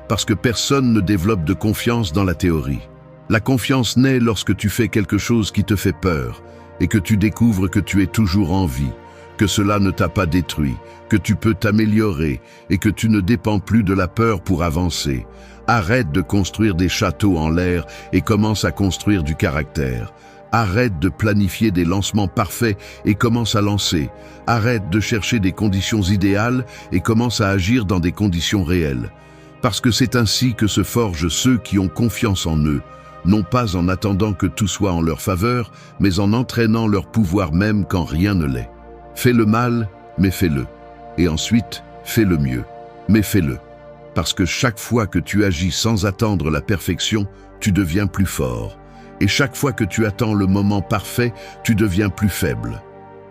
Parce que personne ne développe de confiance dans la théorie. La confiance naît lorsque tu fais quelque chose qui te fait peur et que tu découvres que tu es toujours en vie, que cela ne t'a pas détruit, que tu peux t'améliorer et que tu ne dépends plus de la peur pour avancer. Arrête de construire des châteaux en l'air et commence à construire du caractère. Arrête de planifier des lancements parfaits et commence à lancer. Arrête de chercher des conditions idéales et commence à agir dans des conditions réelles. Parce que c'est ainsi que se forgent ceux qui ont confiance en eux, non pas en attendant que tout soit en leur faveur, mais en entraînant leur pouvoir même quand rien ne l'est. Fais le mal, mais fais-le. Et ensuite, fais le mieux, mais fais-le. Parce que chaque fois que tu agis sans attendre la perfection, tu deviens plus fort. Et chaque fois que tu attends le moment parfait, tu deviens plus faible.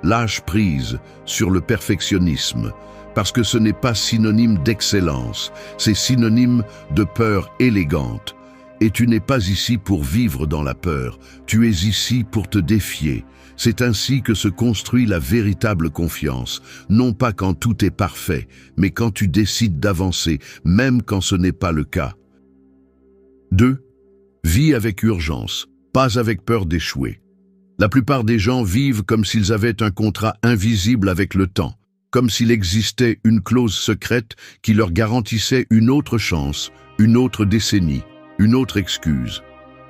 Lâche prise sur le perfectionnisme, parce que ce n'est pas synonyme d'excellence, c'est synonyme de peur élégante. Et tu n'es pas ici pour vivre dans la peur, tu es ici pour te défier. C'est ainsi que se construit la véritable confiance, non pas quand tout est parfait, mais quand tu décides d'avancer, même quand ce n'est pas le cas. 2. Vis avec urgence, pas avec peur d'échouer. La plupart des gens vivent comme s'ils avaient un contrat invisible avec le temps, comme s'il existait une clause secrète qui leur garantissait une autre chance, une autre décennie, une autre excuse.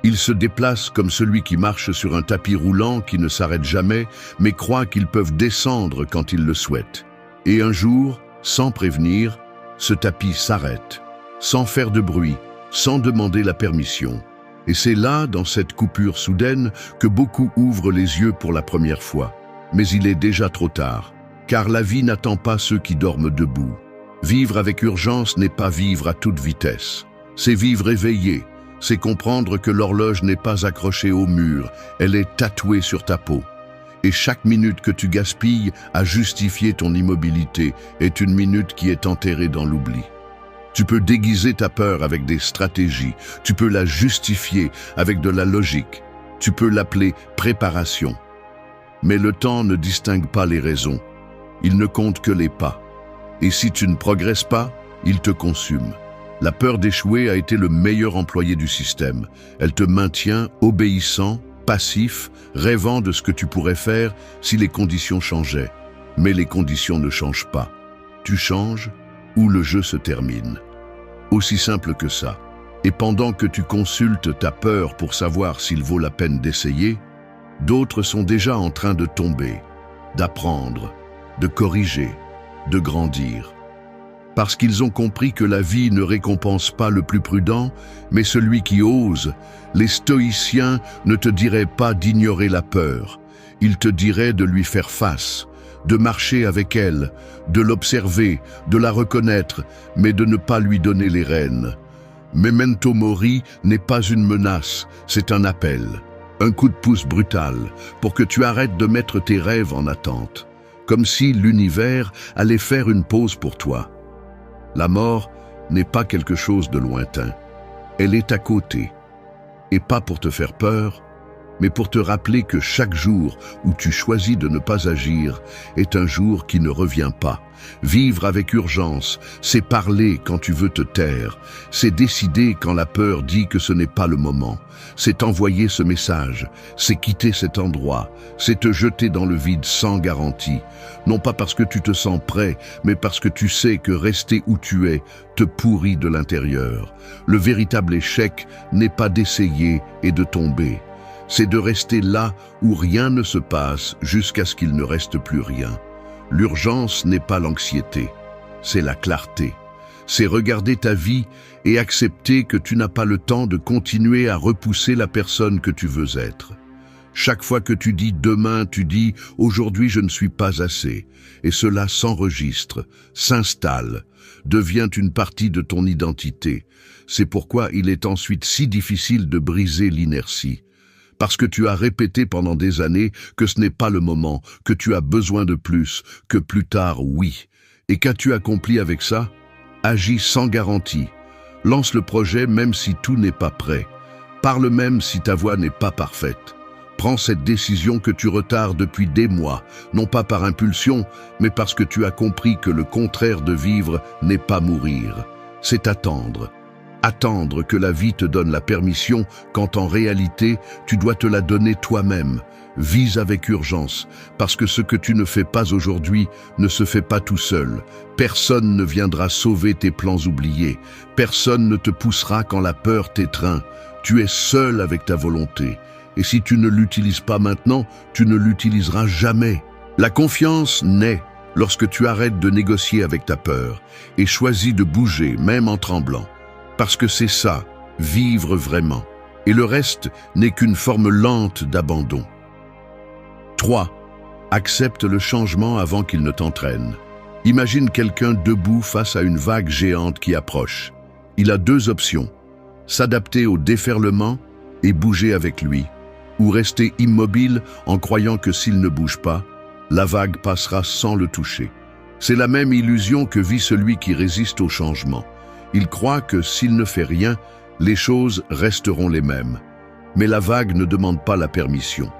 Ils se déplacent comme celui qui marche sur un tapis roulant qui ne s'arrête jamais, mais croient qu'ils peuvent descendre quand ils le souhaitent. Et un jour, sans prévenir, ce tapis s'arrête, sans faire de bruit, sans demander la permission. Et c'est là, dans cette coupure soudaine, que beaucoup ouvrent les yeux pour la première fois. Mais il est déjà trop tard, car la vie n'attend pas ceux qui dorment debout. Vivre avec urgence n'est pas vivre à toute vitesse. C'est vivre éveillé, c'est comprendre que l'horloge n'est pas accrochée au mur, elle est tatouée sur ta peau. Et chaque minute que tu gaspilles à justifier ton immobilité est une minute qui est enterrée dans l'oubli. Tu peux déguiser ta peur avec des stratégies, tu peux la justifier avec de la logique, tu peux l'appeler préparation. Mais le temps ne distingue pas les raisons, il ne compte que les pas. Et si tu ne progresses pas, il te consume. La peur d'échouer a été le meilleur employé du système. Elle te maintient obéissant, passif, rêvant de ce que tu pourrais faire si les conditions changeaient. Mais les conditions ne changent pas. Tu changes ou le jeu se termine. Aussi simple que ça. Et pendant que tu consultes ta peur pour savoir s'il vaut la peine d'essayer, d'autres sont déjà en train de tomber, d'apprendre, de corriger, de grandir. Parce qu'ils ont compris que la vie ne récompense pas le plus prudent, mais celui qui ose, les stoïciens ne te diraient pas d'ignorer la peur, ils te diraient de lui faire face, de marcher avec elle, de l'observer, de la reconnaître, mais de ne pas lui donner les rênes. Memento Mori n'est pas une menace, c'est un appel, un coup de pouce brutal, pour que tu arrêtes de mettre tes rêves en attente, comme si l'univers allait faire une pause pour toi. La mort n'est pas quelque chose de lointain, elle est à côté, et pas pour te faire peur, mais pour te rappeler que chaque jour où tu choisis de ne pas agir est un jour qui ne revient pas. Vivre avec urgence, c'est parler quand tu veux te taire, c'est décider quand la peur dit que ce n'est pas le moment, c'est envoyer ce message, c'est quitter cet endroit, c'est te jeter dans le vide sans garantie, non pas parce que tu te sens prêt, mais parce que tu sais que rester où tu es te pourrit de l'intérieur. Le véritable échec n'est pas d'essayer et de tomber. C'est de rester là où rien ne se passe jusqu'à ce qu'il ne reste plus rien. L'urgence n'est pas l'anxiété, c'est la clarté. C'est regarder ta vie et accepter que tu n'as pas le temps de continuer à repousser la personne que tu veux être. Chaque fois que tu dis demain, tu dis aujourd'hui je ne suis pas assez. Et cela s'enregistre, s'installe, devient une partie de ton identité. C'est pourquoi il est ensuite si difficile de briser l'inertie. Parce que tu as répété pendant des années que ce n'est pas le moment, que tu as besoin de plus, que plus tard, oui. Et qu'as-tu accompli avec ça? Agis sans garantie. Lance le projet même si tout n'est pas prêt. Parle même si ta voix n'est pas parfaite. Prends cette décision que tu retardes depuis des mois, non pas par impulsion, mais parce que tu as compris que le contraire de vivre n'est pas mourir. C'est attendre. Attendre que la vie te donne la permission quand en réalité tu dois te la donner toi-même. Vise avec urgence, parce que ce que tu ne fais pas aujourd'hui ne se fait pas tout seul. Personne ne viendra sauver tes plans oubliés. Personne ne te poussera quand la peur t'étreint. Tu es seul avec ta volonté. Et si tu ne l'utilises pas maintenant, tu ne l'utiliseras jamais. La confiance naît lorsque tu arrêtes de négocier avec ta peur et choisis de bouger, même en tremblant. Parce que c'est ça, vivre vraiment. Et le reste n'est qu'une forme lente d'abandon. 3. Accepte le changement avant qu'il ne t'entraîne. Imagine quelqu'un debout face à une vague géante qui approche. Il a deux options, s'adapter au déferlement et bouger avec lui, ou rester immobile en croyant que s'il ne bouge pas, la vague passera sans le toucher. C'est la même illusion que vit celui qui résiste au changement. Il croit que s'il ne fait rien, les choses resteront les mêmes. Mais la vague ne demande pas la permission.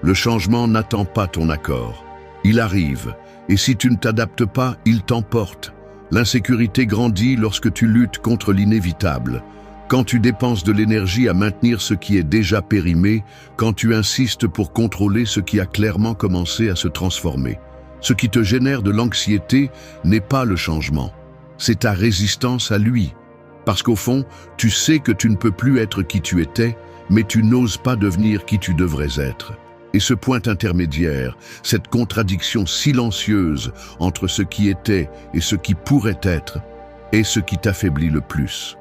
Le changement n'attend pas ton accord. Il arrive, et si tu ne t'adaptes pas, il t'emporte. L'insécurité grandit lorsque tu luttes contre l'inévitable. Quand tu dépenses de l'énergie à maintenir ce qui est déjà périmé, quand tu insistes pour contrôler ce qui a clairement commencé à se transformer. Ce qui te génère de l'anxiété n'est pas le changement, c'est ta résistance à lui. Parce qu'au fond, tu sais que tu ne peux plus être qui tu étais, mais tu n'oses pas devenir qui tu devrais être. Et ce point intermédiaire, cette contradiction silencieuse entre ce qui était et ce qui pourrait être, est ce qui t'affaiblit le plus.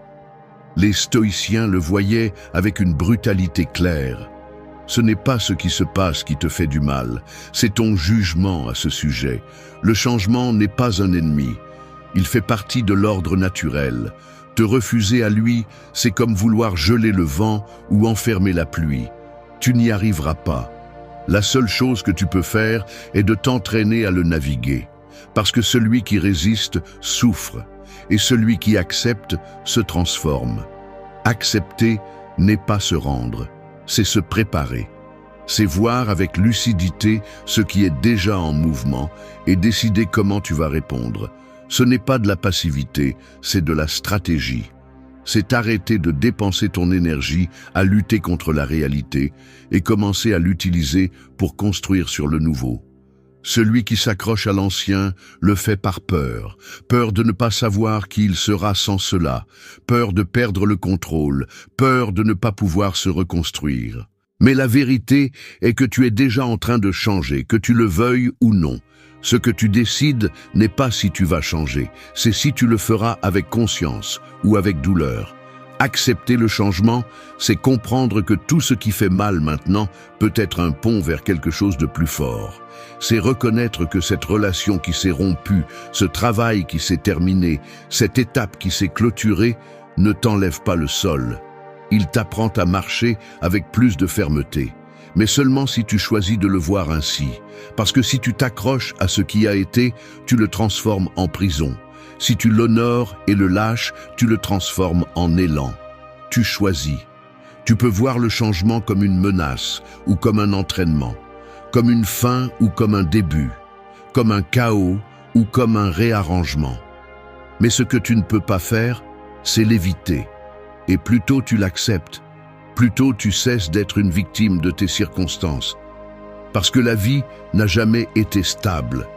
Les stoïciens le voyaient avec une brutalité claire. Ce n'est pas ce qui se passe qui te fait du mal, c'est ton jugement à ce sujet. Le changement n'est pas un ennemi, il fait partie de l'ordre naturel. Te refuser à lui, c'est comme vouloir geler le vent ou enfermer la pluie. Tu n'y arriveras pas. La seule chose que tu peux faire est de t'entraîner à le naviguer. Parce que celui qui résiste souffre, et celui qui accepte se transforme. Accepter n'est pas se rendre, c'est se préparer. C'est voir avec lucidité ce qui est déjà en mouvement et décider comment tu vas répondre. Ce n'est pas de la passivité, c'est de la stratégie. C'est arrêter de dépenser ton énergie à lutter contre la réalité et commencer à l'utiliser pour construire sur le nouveau. Celui qui s'accroche à l'ancien le fait par peur, peur de ne pas savoir qui il sera sans cela, peur de perdre le contrôle, peur de ne pas pouvoir se reconstruire. Mais la vérité est que tu es déjà en train de changer, que tu le veuilles ou non. Ce que tu décides n'est pas si tu vas changer, c'est si tu le feras avec conscience ou avec douleur. Accepter le changement, c'est comprendre que tout ce qui fait mal maintenant peut être un pont vers quelque chose de plus fort. C'est reconnaître que cette relation qui s'est rompue, ce travail qui s'est terminé, cette étape qui s'est clôturée, ne t'enlève pas le sol. Il t'apprend à marcher avec plus de fermeté. Mais seulement si tu choisis de le voir ainsi. Parce que si tu t'accroches à ce qui a été, tu le transformes en prison. Si tu l'honores et le lâches, tu le transformes en élan. Tu choisis. Tu peux voir le changement comme une menace ou comme un entraînement, comme une fin ou comme un début, comme un chaos ou comme un réarrangement. Mais ce que tu ne peux pas faire, c'est l'éviter. Et plus tôt tu l'acceptes, plus tôt tu cesses d'être une victime de tes circonstances. Parce que la vie n'a jamais été stable.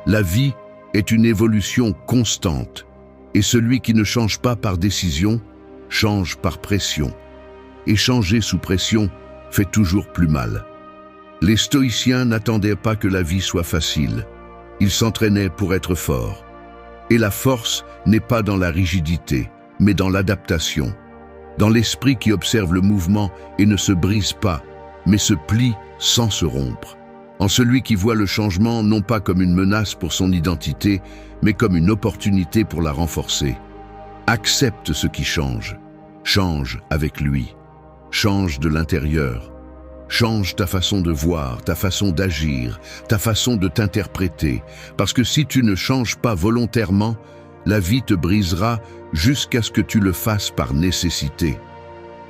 La vie est une évolution constante. Et celui qui ne change pas par décision, change par pression. Et changer sous pression fait toujours plus mal. Les stoïciens n'attendaient pas que la vie soit facile. Ils s'entraînaient pour être forts. Et la force n'est pas dans la rigidité, mais dans l'adaptation. Dans l'esprit qui observe le mouvement et ne se brise pas, mais se plie sans se rompre. En celui qui voit le changement non pas comme une menace pour son identité, mais comme une opportunité pour la renforcer. Accepte ce qui change. Change avec lui. Change de l'intérieur. Change ta façon de voir, ta façon d'agir, ta façon de t'interpréter. Parce que si tu ne changes pas volontairement, la vie te brisera jusqu'à ce que tu le fasses par nécessité.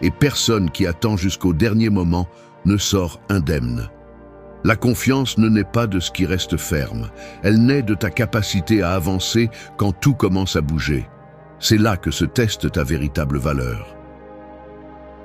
Et personne qui attend jusqu'au dernier moment ne sort indemne. La confiance ne naît pas de ce qui reste ferme. Elle naît de ta capacité à avancer quand tout commence à bouger. C'est là que se teste ta véritable valeur.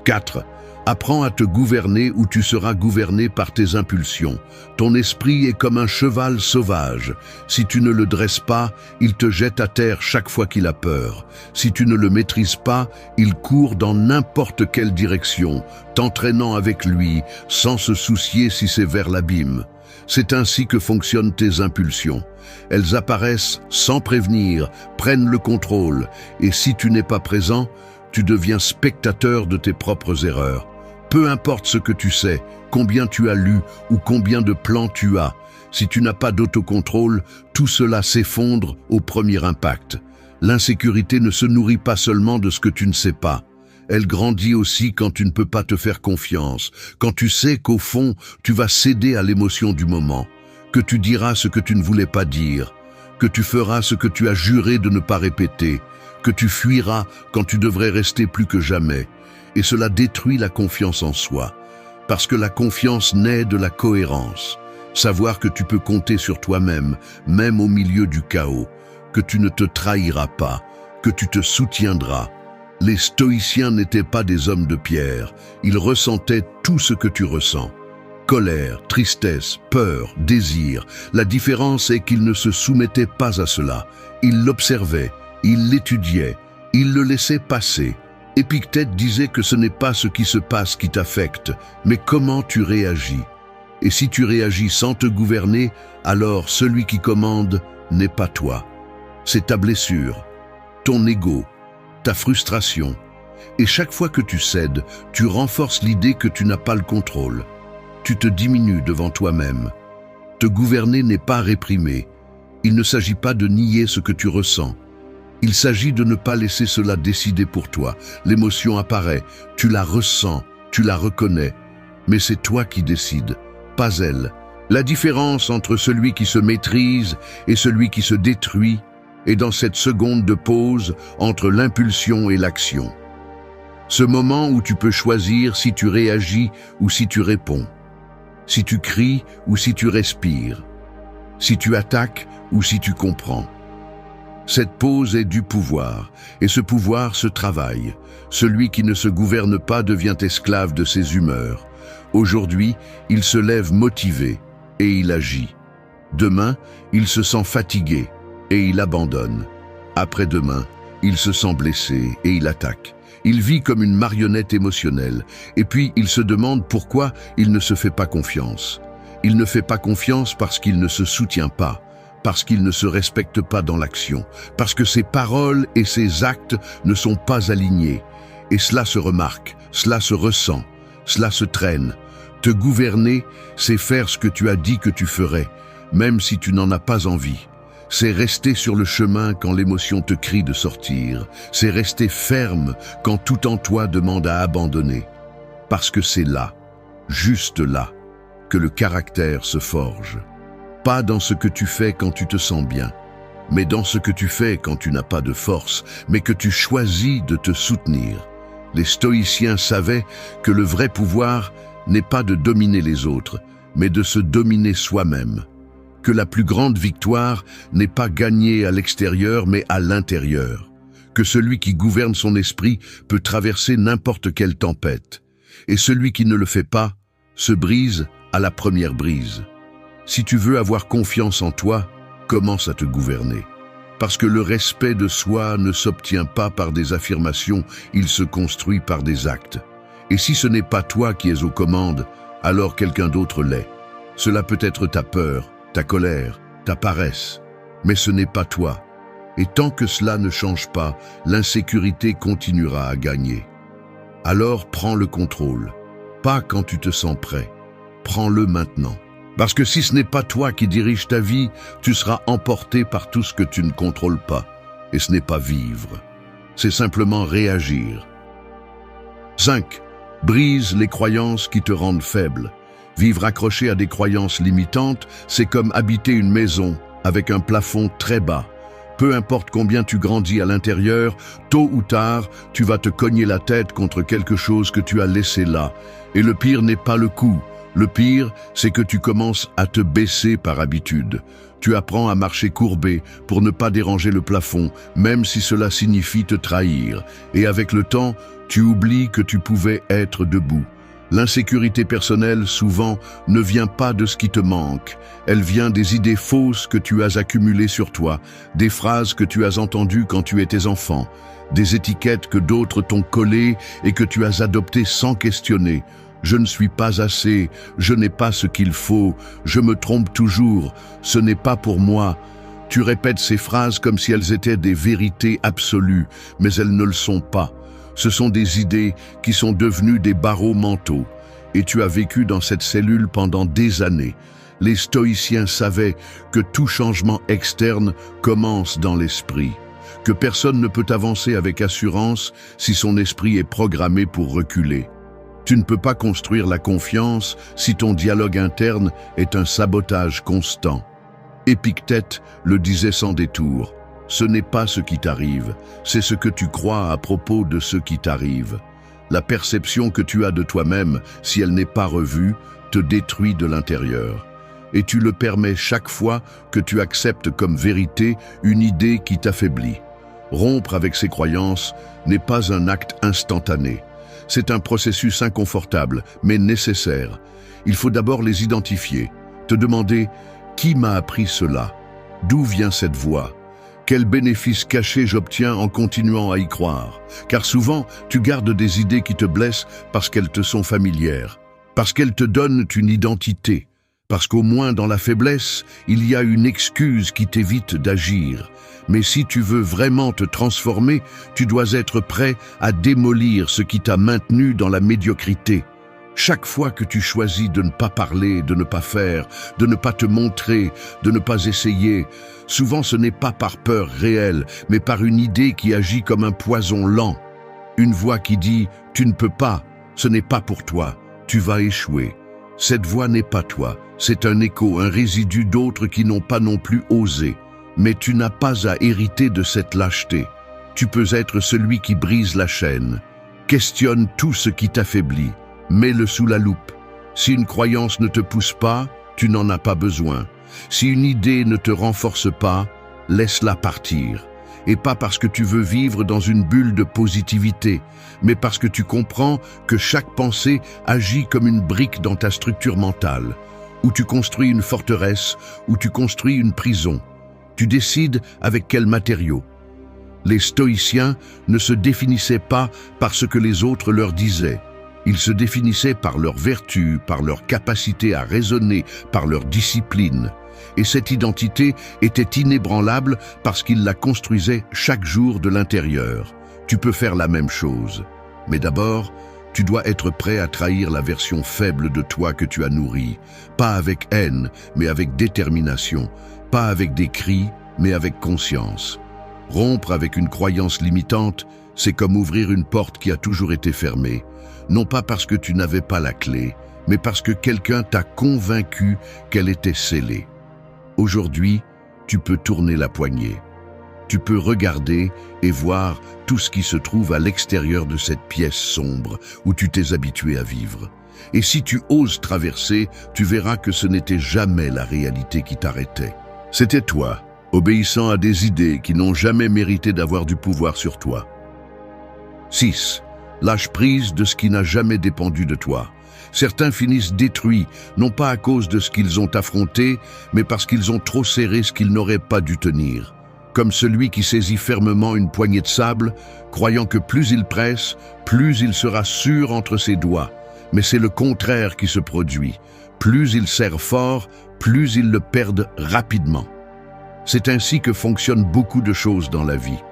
4. Apprends à te gouverner ou tu seras gouverné par tes impulsions. Ton esprit est comme un cheval sauvage. Si tu ne le dresses pas, il te jette à terre chaque fois qu'il a peur. Si tu ne le maîtrises pas, il court dans n'importe quelle direction, t'entraînant avec lui, sans se soucier si c'est vers l'abîme. C'est ainsi que fonctionnent tes impulsions. Elles apparaissent sans prévenir, prennent le contrôle, et si tu n'es pas présent, tu deviens spectateur de tes propres erreurs. Peu importe ce que tu sais, combien tu as lu ou combien de plans tu as, si tu n'as pas d'autocontrôle, tout cela s'effondre au premier impact. L'insécurité ne se nourrit pas seulement de ce que tu ne sais pas. Elle grandit aussi quand tu ne peux pas te faire confiance, quand tu sais qu'au fond, tu vas céder à l'émotion du moment, que tu diras ce que tu ne voulais pas dire, que tu feras ce que tu as juré de ne pas répéter, que tu fuiras quand tu devrais rester plus que jamais. Et cela détruit la confiance en soi, parce que la confiance naît de la cohérence. Savoir que tu peux compter sur toi-même, même au milieu du chaos, que tu ne te trahiras pas, que tu te soutiendras. Les stoïciens n'étaient pas des hommes de pierre, ils ressentaient tout ce que tu ressens. Colère, tristesse, peur, désir. La différence est qu'ils ne se soumettaient pas à cela. Ils l'observaient, ils l'étudiaient, ils le laissaient passer. Épictète disait que ce n'est pas ce qui se passe qui t'affecte, mais comment tu réagis. Et si tu réagis sans te gouverner, alors celui qui commande n'est pas toi. C'est ta blessure, ton ego, ta frustration. Et chaque fois que tu cèdes, tu renforces l'idée que tu n'as pas le contrôle. Tu te diminues devant toi-même. Te gouverner n'est pas réprimer. Il ne s'agit pas de nier ce que tu ressens. Il s'agit de ne pas laisser cela décider pour toi. L'émotion apparaît, tu la ressens, tu la reconnais. Mais c'est toi qui décides, pas elle. La différence entre celui qui se maîtrise et celui qui se détruit est dans cette seconde de pause entre l'impulsion et l'action. Ce moment où tu peux choisir si tu réagis ou si tu réponds. Si tu cries ou si tu respires. Si tu attaques ou si tu comprends. Cette pause est du pouvoir, et ce pouvoir se travaille. Celui qui ne se gouverne pas devient esclave de ses humeurs. Aujourd'hui, il se lève motivé, et il agit. Demain, il se sent fatigué, et il abandonne. Après-demain, il se sent blessé, et il attaque. Il vit comme une marionnette émotionnelle, et puis il se demande pourquoi il ne se fait pas confiance. Il ne fait pas confiance parce qu'il ne se soutient pas, parce qu'il ne se respecte pas dans l'action, parce que ses paroles et ses actes ne sont pas alignés. Et cela se remarque, cela se ressent, cela se traîne. Te gouverner, c'est faire ce que tu as dit que tu ferais, même si tu n'en as pas envie. C'est rester sur le chemin quand l'émotion te crie de sortir. C'est rester ferme quand tout en toi demande à abandonner. Parce que c'est là, juste là, que le caractère se forge. Pas dans ce que tu fais quand tu te sens bien, mais dans ce que tu fais quand tu n'as pas de force, mais que tu choisis de te soutenir. Les stoïciens savaient que le vrai pouvoir n'est pas de dominer les autres, mais de se dominer soi-même. Que la plus grande victoire n'est pas gagnée à l'extérieur, mais à l'intérieur. Que celui qui gouverne son esprit peut traverser n'importe quelle tempête. Et celui qui ne le fait pas se brise à la première brise. Si tu veux avoir confiance en toi, commence à te gouverner. Parce que le respect de soi ne s'obtient pas par des affirmations, il se construit par des actes. Et si ce n'est pas toi qui es aux commandes, alors quelqu'un d'autre l'est. Cela peut être ta peur, ta colère, ta paresse, mais ce n'est pas toi. Et tant que cela ne change pas, l'insécurité continuera à gagner. Alors prends le contrôle, pas quand tu te sens prêt, prends-le maintenant. Parce que si ce n'est pas toi qui dirige ta vie, tu seras emporté par tout ce que tu ne contrôles pas. Et ce n'est pas vivre, c'est simplement réagir. 5. Brise les croyances qui te rendent faible. Vivre accroché à des croyances limitantes, c'est comme habiter une maison avec un plafond très bas. Peu importe combien tu grandis à l'intérieur, tôt ou tard, tu vas te cogner la tête contre quelque chose que tu as laissé là. Et le pire n'est pas le coup. Le pire, c'est que tu commences à te baisser par habitude. Tu apprends à marcher courbé pour ne pas déranger le plafond, même si cela signifie te trahir. Et avec le temps, tu oublies que tu pouvais être debout. L'insécurité personnelle, souvent, ne vient pas de ce qui te manque. Elle vient des idées fausses que tu as accumulées sur toi, des phrases que tu as entendues quand tu étais enfant, des étiquettes que d'autres t'ont collées et que tu as adoptées sans questionner. Je ne suis pas assez, je n'ai pas ce qu'il faut, je me trompe toujours, ce n'est pas pour moi. Tu répètes ces phrases comme si elles étaient des vérités absolues, mais elles ne le sont pas. Ce sont des idées qui sont devenues des barreaux mentaux. Et tu as vécu dans cette cellule pendant des années. Les stoïciens savaient que tout changement externe commence dans l'esprit, que personne ne peut avancer avec assurance si son esprit est programmé pour reculer. Tu ne peux pas construire la confiance si ton dialogue interne est un sabotage constant. Épictète le disait sans détour. Ce n'est pas ce qui t'arrive, c'est ce que tu crois à propos de ce qui t'arrive. La perception que tu as de toi-même, si elle n'est pas revue, te détruit de l'intérieur. Et tu le permets chaque fois que tu acceptes comme vérité une idée qui t'affaiblit. Rompre avec ces croyances n'est pas un acte instantané. C'est un processus inconfortable, mais nécessaire. Il faut d'abord les identifier, te demander « Qui m'a appris cela? D'où vient cette voix? Quel bénéfice caché j'obtiens en continuant à y croire? » Car souvent, tu gardes des idées qui te blessent parce qu'elles te sont familières, parce qu'elles te donnent une identité, parce qu'au moins dans la faiblesse, il y a une excuse qui t'évite d'agir. Mais si tu veux vraiment te transformer, tu dois être prêt à démolir ce qui t'a maintenu dans la médiocrité. Chaque fois que tu choisis de ne pas parler, de ne pas faire, de ne pas te montrer, de ne pas essayer, souvent ce n'est pas par peur réelle, mais par une idée qui agit comme un poison lent. Une voix qui dit « Tu ne peux pas, ce n'est pas pour toi, tu vas échouer ». Cette voix n'est pas toi, c'est un écho, un résidu d'autres qui n'ont pas non plus osé. Mais tu n'as pas à hériter de cette lâcheté. Tu peux être celui qui brise la chaîne. Questionne tout ce qui t'affaiblit. Mets-le sous la loupe. Si une croyance ne te pousse pas, tu n'en as pas besoin. Si une idée ne te renforce pas, laisse-la partir. Et pas parce que tu veux vivre dans une bulle de positivité, mais parce que tu comprends que chaque pensée agit comme une brique dans ta structure mentale, où tu construis une forteresse, où tu construis une prison. Tu décides avec quels matériaux. Les stoïciens ne se définissaient pas par ce que les autres leur disaient. Ils se définissaient par leur vertu, par leur capacité à raisonner, par leur discipline. Et cette identité était inébranlable parce qu'ils la construisaient chaque jour de l'intérieur. Tu peux faire la même chose. Mais d'abord, tu dois être prêt à trahir la version faible de toi que tu as nourrie. Pas avec haine, mais avec détermination. Pas avec des cris, mais avec conscience. Rompre avec une croyance limitante, c'est comme ouvrir une porte qui a toujours été fermée. Non pas parce que tu n'avais pas la clé, mais parce que quelqu'un t'a convaincu qu'elle était scellée. Aujourd'hui, tu peux tourner la poignée. Tu peux regarder et voir tout ce qui se trouve à l'extérieur de cette pièce sombre où tu t'es habitué à vivre. Et si tu oses traverser, tu verras que ce n'était jamais la réalité qui t'arrêtait. C'était toi, obéissant à des idées qui n'ont jamais mérité d'avoir du pouvoir sur toi. 6. Lâche prise de ce qui n'a jamais dépendu de toi. Certains finissent détruits, non pas à cause de ce qu'ils ont affronté, mais parce qu'ils ont trop serré ce qu'ils n'auraient pas dû tenir. Comme celui qui saisit fermement une poignée de sable, croyant que plus il presse, plus il sera sûr entre ses doigts. Mais c'est le contraire qui se produit. Plus ils serrent fort, plus ils le perdent rapidement. C'est ainsi que fonctionnent beaucoup de choses dans la vie.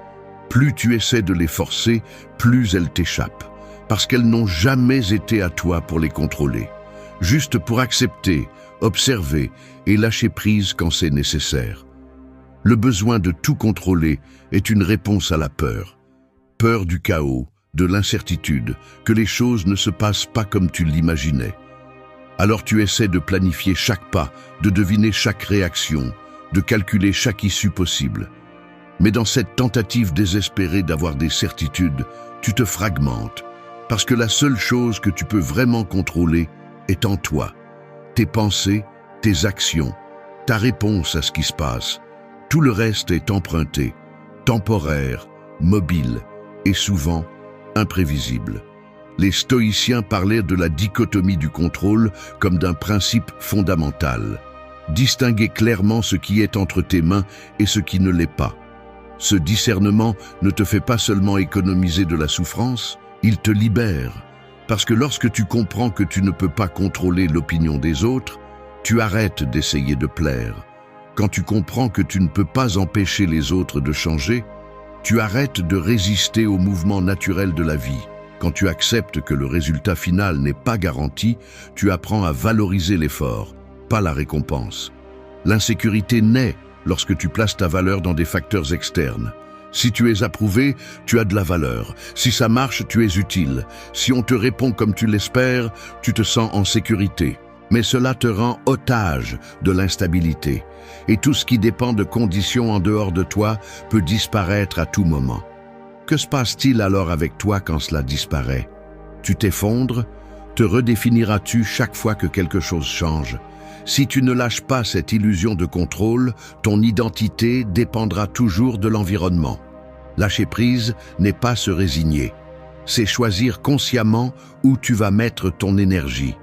Plus tu essaies de les forcer, plus elles t'échappent, parce qu'elles n'ont jamais été à toi pour les contrôler, juste pour accepter, observer et lâcher prise quand c'est nécessaire. Le besoin de tout contrôler est une réponse à la peur. Peur du chaos, de l'incertitude, que les choses ne se passent pas comme tu l'imaginais. Alors tu essaies de planifier chaque pas, de deviner chaque réaction, de calculer chaque issue possible. Mais dans cette tentative désespérée d'avoir des certitudes, tu te fragmentes, parce que la seule chose que tu peux vraiment contrôler est en toi. Tes pensées, tes actions, ta réponse à ce qui se passe. Tout le reste est emprunté, temporaire, mobile et souvent imprévisible. Les stoïciens parlaient de la dichotomie du contrôle comme d'un principe fondamental. Distinguer clairement ce qui est entre tes mains et ce qui ne l'est pas. Ce discernement ne te fait pas seulement économiser de la souffrance, il te libère. Parce que lorsque tu comprends que tu ne peux pas contrôler l'opinion des autres, tu arrêtes d'essayer de plaire. Quand tu comprends que tu ne peux pas empêcher les autres de changer, tu arrêtes de résister au mouvement naturel de la vie. Quand tu acceptes que le résultat final n'est pas garanti, tu apprends à valoriser l'effort, pas la récompense. L'insécurité naît lorsque tu places ta valeur dans des facteurs externes. Si tu es approuvé, tu as de la valeur. Si ça marche, tu es utile. Si on te répond comme tu l'espères, tu te sens en sécurité. Mais cela te rend otage de l'instabilité. Et tout ce qui dépend de conditions en dehors de toi peut disparaître à tout moment. Que se passe-t-il alors avec toi quand cela disparaît? Tu t'effondres? Te redéfiniras-tu chaque fois que quelque chose change? Si tu ne lâches pas cette illusion de contrôle, ton identité dépendra toujours de l'environnement. Lâcher prise n'est pas se résigner. C'est choisir consciemment où tu vas mettre ton énergie.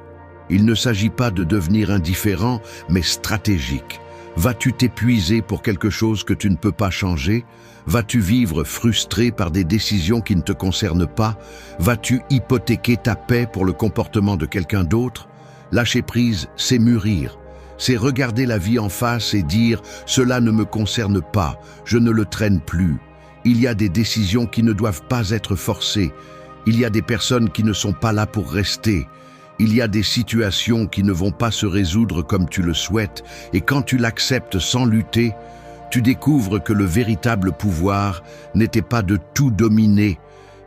Il ne s'agit pas de devenir indifférent, mais stratégique. Vas-tu t'épuiser pour quelque chose que tu ne peux pas changer? Vas-tu vivre frustré par des décisions qui ne te concernent pas? Vas-tu hypothéquer ta paix pour le comportement de quelqu'un d'autre? Lâcher prise, c'est mûrir. C'est regarder la vie en face et dire « Cela ne me concerne pas, je ne le traîne plus ». Il y a des décisions qui ne doivent pas être forcées. Il y a des personnes qui ne sont pas là pour rester. Il y a des situations qui ne vont pas se résoudre comme tu le souhaites, et quand tu l'acceptes sans lutter, tu découvres que le véritable pouvoir n'était pas de tout dominer,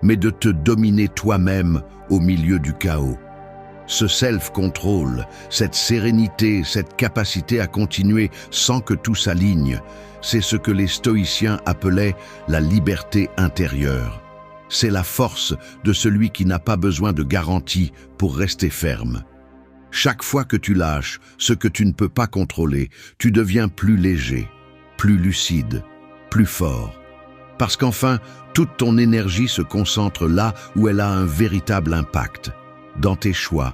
mais de te dominer toi-même au milieu du chaos. Ce self-control, cette sérénité, cette capacité à continuer sans que tout s'aligne, c'est ce que les stoïciens appelaient la liberté intérieure. C'est la force de celui qui n'a pas besoin de garantie pour rester ferme. Chaque fois que tu lâches ce que tu ne peux pas contrôler, tu deviens plus léger, plus lucide, plus fort. Parce qu'enfin, toute ton énergie se concentre là où elle a un véritable impact, dans tes choix,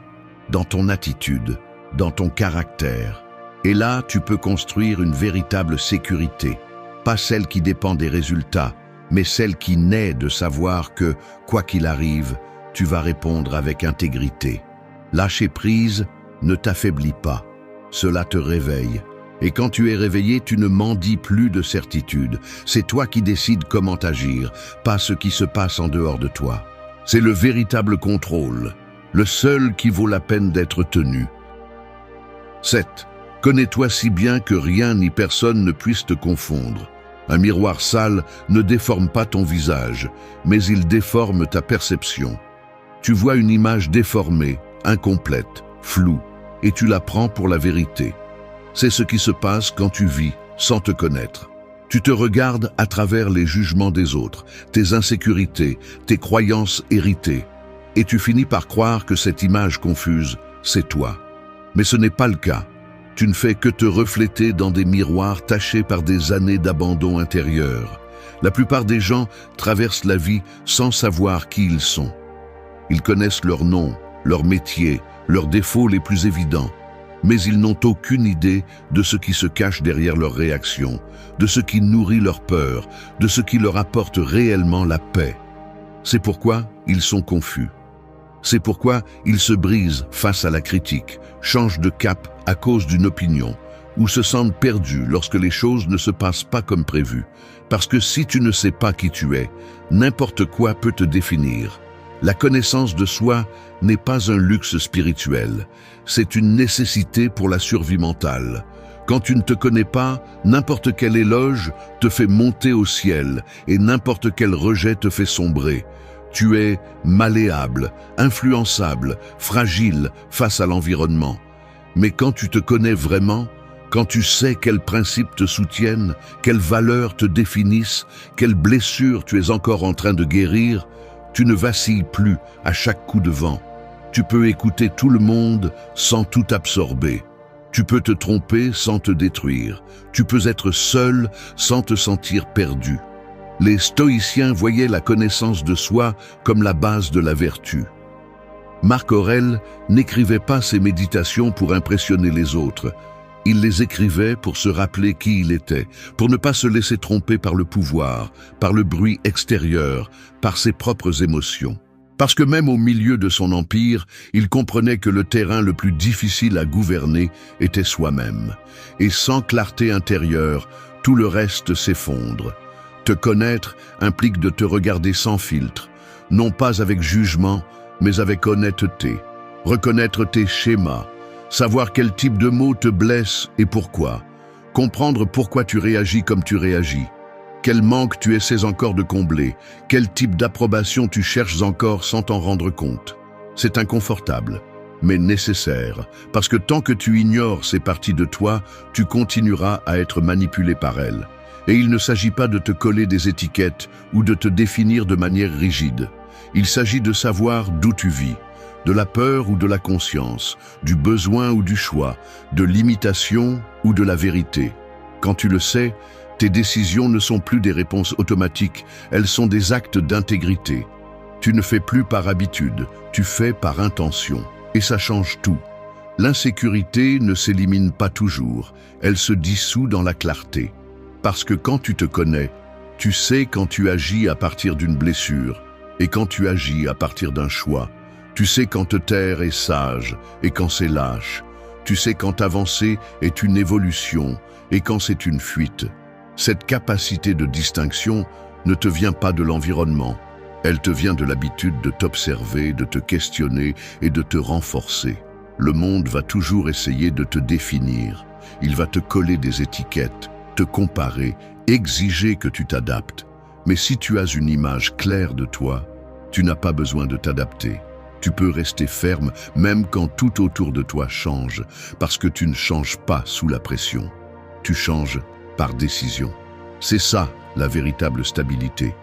dans ton attitude, dans ton caractère. Et là, tu peux construire une véritable sécurité, pas celle qui dépend des résultats, mais celle qui naît de savoir que, quoi qu'il arrive, tu vas répondre avec intégrité. Lâcher prise ne t'affaiblit pas, cela te réveille. Et quand tu es réveillé, tu ne mendis plus de certitude. C'est toi qui décides comment agir, pas ce qui se passe en dehors de toi. C'est le véritable contrôle, le seul qui vaut la peine d'être tenu. 7. Connais-toi si bien que rien ni personne ne puisse te confondre. Un miroir sale ne déforme pas ton visage, mais il déforme ta perception. Tu vois une image déformée, incomplète, floue, et tu la prends pour la vérité. C'est ce qui se passe quand tu vis sans te connaître. Tu te regardes à travers les jugements des autres, tes insécurités, tes croyances héritées, et tu finis par croire que cette image confuse, c'est toi. Mais ce n'est pas le cas. Tu ne fais que te refléter dans des miroirs tachés par des années d'abandon intérieur. La plupart des gens traversent la vie sans savoir qui ils sont. Ils connaissent leur nom, leur métier, leurs défauts les plus évidents, mais ils n'ont aucune idée de ce qui se cache derrière leurs réactions, de ce qui nourrit leur peur, de ce qui leur apporte réellement la paix. C'est pourquoi ils sont confus. C'est pourquoi ils se brisent face à la critique, changent de cap à cause d'une opinion, ou se sentent perdus lorsque les choses ne se passent pas comme prévu. Parce que si tu ne sais pas qui tu es, n'importe quoi peut te définir. La connaissance de soi n'est pas un luxe spirituel, c'est une nécessité pour la survie mentale. Quand tu ne te connais pas, n'importe quel éloge te fait monter au ciel et n'importe quel rejet te fait sombrer. Tu es malléable, influençable, fragile face à l'environnement. Mais quand tu te connais vraiment, quand tu sais quels principes te soutiennent, quelles valeurs te définissent, quelles blessures tu es encore en train de guérir, tu ne vacilles plus à chaque coup de vent. Tu peux écouter tout le monde sans tout absorber. Tu peux te tromper sans te détruire. Tu peux être seul sans te sentir perdu. Les stoïciens voyaient la connaissance de soi comme la base de la vertu. Marc Aurèle n'écrivait pas ses méditations pour impressionner les autres. Il les écrivait pour se rappeler qui il était, pour ne pas se laisser tromper par le pouvoir, par le bruit extérieur, par ses propres émotions. Parce que même au milieu de son empire, il comprenait que le terrain le plus difficile à gouverner était soi-même. Et sans clarté intérieure, tout le reste s'effondre. Te connaître implique de te regarder sans filtre, non pas avec jugement, mais avec honnêteté. Reconnaître tes schémas, savoir quel type de mots te blesse et pourquoi. Comprendre pourquoi tu réagis comme tu réagis. Quel manque tu essaies encore de combler. Quel type d'approbation tu cherches encore sans t'en rendre compte. C'est inconfortable, mais nécessaire, parce que tant que tu ignores ces parties de toi, tu continueras à être manipulé par elles. Et il ne s'agit pas de te coller des étiquettes ou de te définir de manière rigide. Il s'agit de savoir d'où tu vis, de la peur ou de la conscience, du besoin ou du choix, de l'imitation ou de la vérité. Quand tu le sais, Tes décisions ne sont plus des réponses automatiques, elles sont des actes d'intégrité. Tu ne fais plus par habitude, tu fais par intention. Et ça change tout. L'insécurité ne s'élimine pas toujours, elle se dissout dans la clarté. Parce que quand tu te connais, tu sais quand tu agis à partir d'une blessure et quand tu agis à partir d'un choix. Tu sais quand te taire est sage et quand c'est lâche. Tu sais quand avancer est une évolution et quand c'est une fuite. Cette capacité de distinction ne te vient pas de l'environnement. Elle te vient de l'habitude de t'observer, de te questionner et de te renforcer. Le monde va toujours essayer de te définir. Il va te coller des étiquettes, te comparer, exiger que tu t'adaptes. Mais si tu as une image claire de toi, tu n'as pas besoin de t'adapter. Tu peux rester ferme même quand tout autour de toi change, parce que tu ne changes pas sous la pression. Tu changes par décision. C'est ça, la véritable stabilité.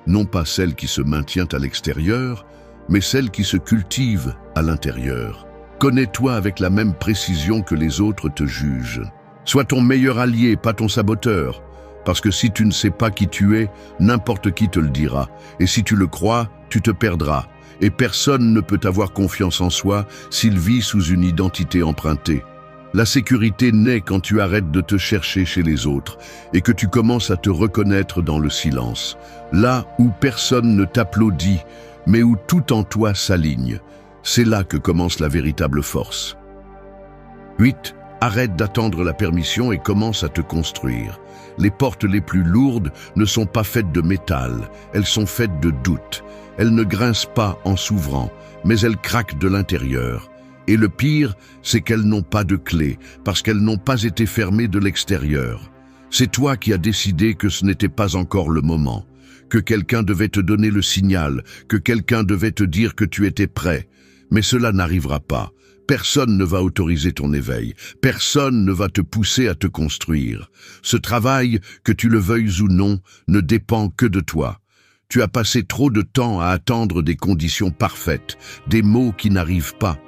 Non pas celle qui se maintient à l'extérieur, mais celle qui se cultive à l'intérieur. Connais-toi avec la même précision que les autres te jugent. Sois ton meilleur allié, pas ton saboteur. Parce que si tu ne sais pas qui tu es, n'importe qui te le dira. Et si tu le crois, tu te perdras. Et personne ne peut avoir confiance en soi s'il vit sous une identité empruntée. La sécurité naît quand tu arrêtes de te chercher chez les autres et que tu commences à te reconnaître dans le silence. Là où personne ne t'applaudit, mais où tout en toi s'aligne. C'est là que commence la véritable force. 8. Arrête d'attendre la permission et commence à te construire. Les portes les plus lourdes ne sont pas faites de métal, elles sont faites de doute. Elles ne grincent pas en s'ouvrant, mais elles craquent de l'intérieur. Et le pire, c'est qu'elles n'ont pas de clé, parce qu'elles n'ont pas été fermées de l'extérieur. C'est toi qui as décidé que ce n'était pas encore le moment, que quelqu'un devait te donner le signal, que quelqu'un devait te dire que tu étais prêt. Mais cela n'arrivera pas. Personne ne va autoriser ton éveil. Personne ne va te pousser à te construire. Ce travail, que tu le veuilles ou non, ne dépend que de toi. Tu as passé trop de temps à attendre des conditions parfaites, des mots qui n'arrivent pas,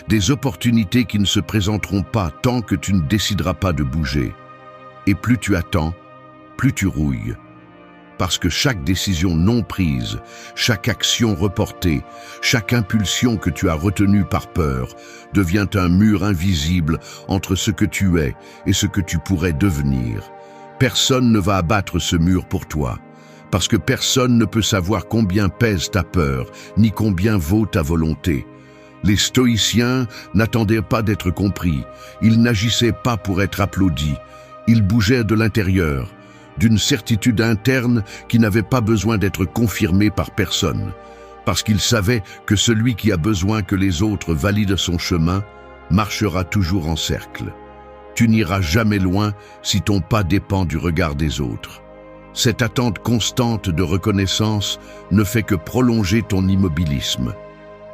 des opportunités qui ne se présenteront pas tant que tu ne décideras pas de bouger. Et plus tu attends, plus tu rouilles. Parce que chaque décision non prise, chaque action reportée, chaque impulsion que tu as retenue par peur devient un mur invisible entre ce que tu es et ce que tu pourrais devenir. Personne ne va abattre ce mur pour toi, parce que personne ne peut savoir combien pèse ta peur, ni combien vaut ta volonté. Les stoïciens n'attendaient pas d'être compris, ils n'agissaient pas pour être applaudis, ils bougeaient de l'intérieur, d'une certitude interne qui n'avait pas besoin d'être confirmée par personne, parce qu'il savait que celui qui a besoin que les autres valident son chemin marchera toujours en cercle. Tu n'iras jamais loin si ton pas dépend du regard des autres. Cette attente constante de reconnaissance ne fait que prolonger ton immobilisme.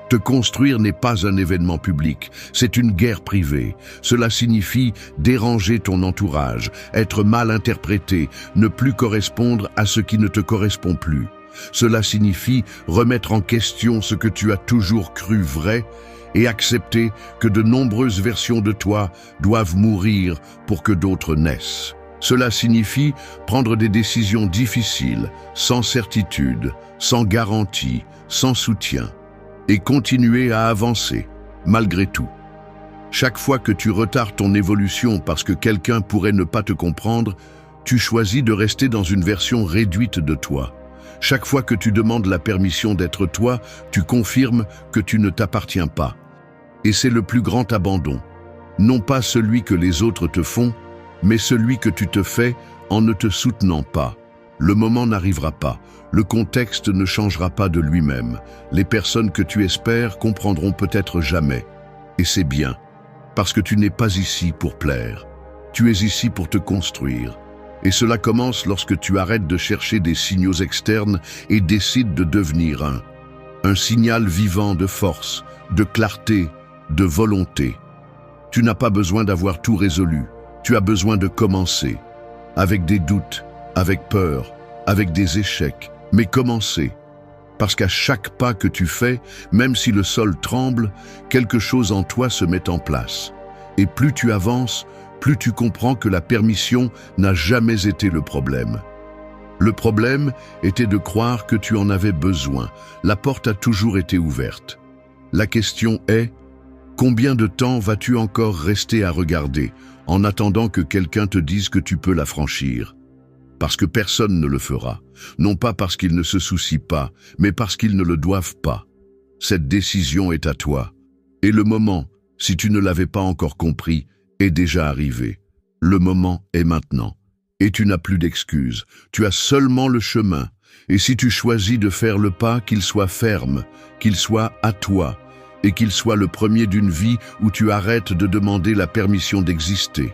Te construire n'est pas un événement public, c'est une guerre privée. Cela signifie déranger ton entourage, être mal interprété, ne plus correspondre à ce qui ne te correspond plus. Cela signifie remettre en question ce que tu as toujours cru vrai et accepter que de nombreuses versions de toi doivent mourir pour que d'autres naissent. Cela signifie prendre des décisions difficiles, sans certitude, sans garantie, sans soutien. Et continuer à avancer, malgré tout. Chaque fois que tu retardes ton évolution parce que quelqu'un pourrait ne pas te comprendre, tu choisis de rester dans une version réduite de toi. Chaque fois que tu demandes la permission d'être toi, tu confirmes que tu ne t'appartiens pas. Et c'est le plus grand abandon. Non pas celui que les autres te font, mais celui que tu te fais en ne te soutenant pas. Le moment n'arrivera pas, le contexte ne changera pas de lui-même. Les personnes que tu espères comprendront peut-être jamais. Et c'est bien, parce que tu n'es pas ici pour plaire. Tu es ici pour te construire. Et cela commence lorsque tu arrêtes de chercher des signaux externes et décides de devenir un signal vivant de force, de clarté, de volonté. Tu n'as pas besoin d'avoir tout résolu, tu as besoin de commencer, avec des doutes, avec peur, avec des échecs, mais commencer. Parce qu'à chaque pas que tu fais, même si le sol tremble, quelque chose en toi se met en place. Et plus tu avances, plus tu comprends que la permission n'a jamais été le problème. Le problème était de croire que tu en avais besoin. La porte a toujours été ouverte. La question est, combien de temps vas-tu encore rester à regarder en attendant que quelqu'un te dise que tu peux la franchir? Parce que personne ne le fera, non pas parce qu'ils ne se soucient pas, mais parce qu'ils ne le doivent pas. Cette décision est à toi. Et le moment, si tu ne l'avais pas encore compris, est déjà arrivé. Le moment est maintenant. Et tu n'as plus d'excuses. Tu as seulement le chemin. Et si tu choisis de faire le pas, qu'il soit ferme, qu'il soit à toi, et qu'il soit le premier d'une vie où tu arrêtes de demander la permission d'exister.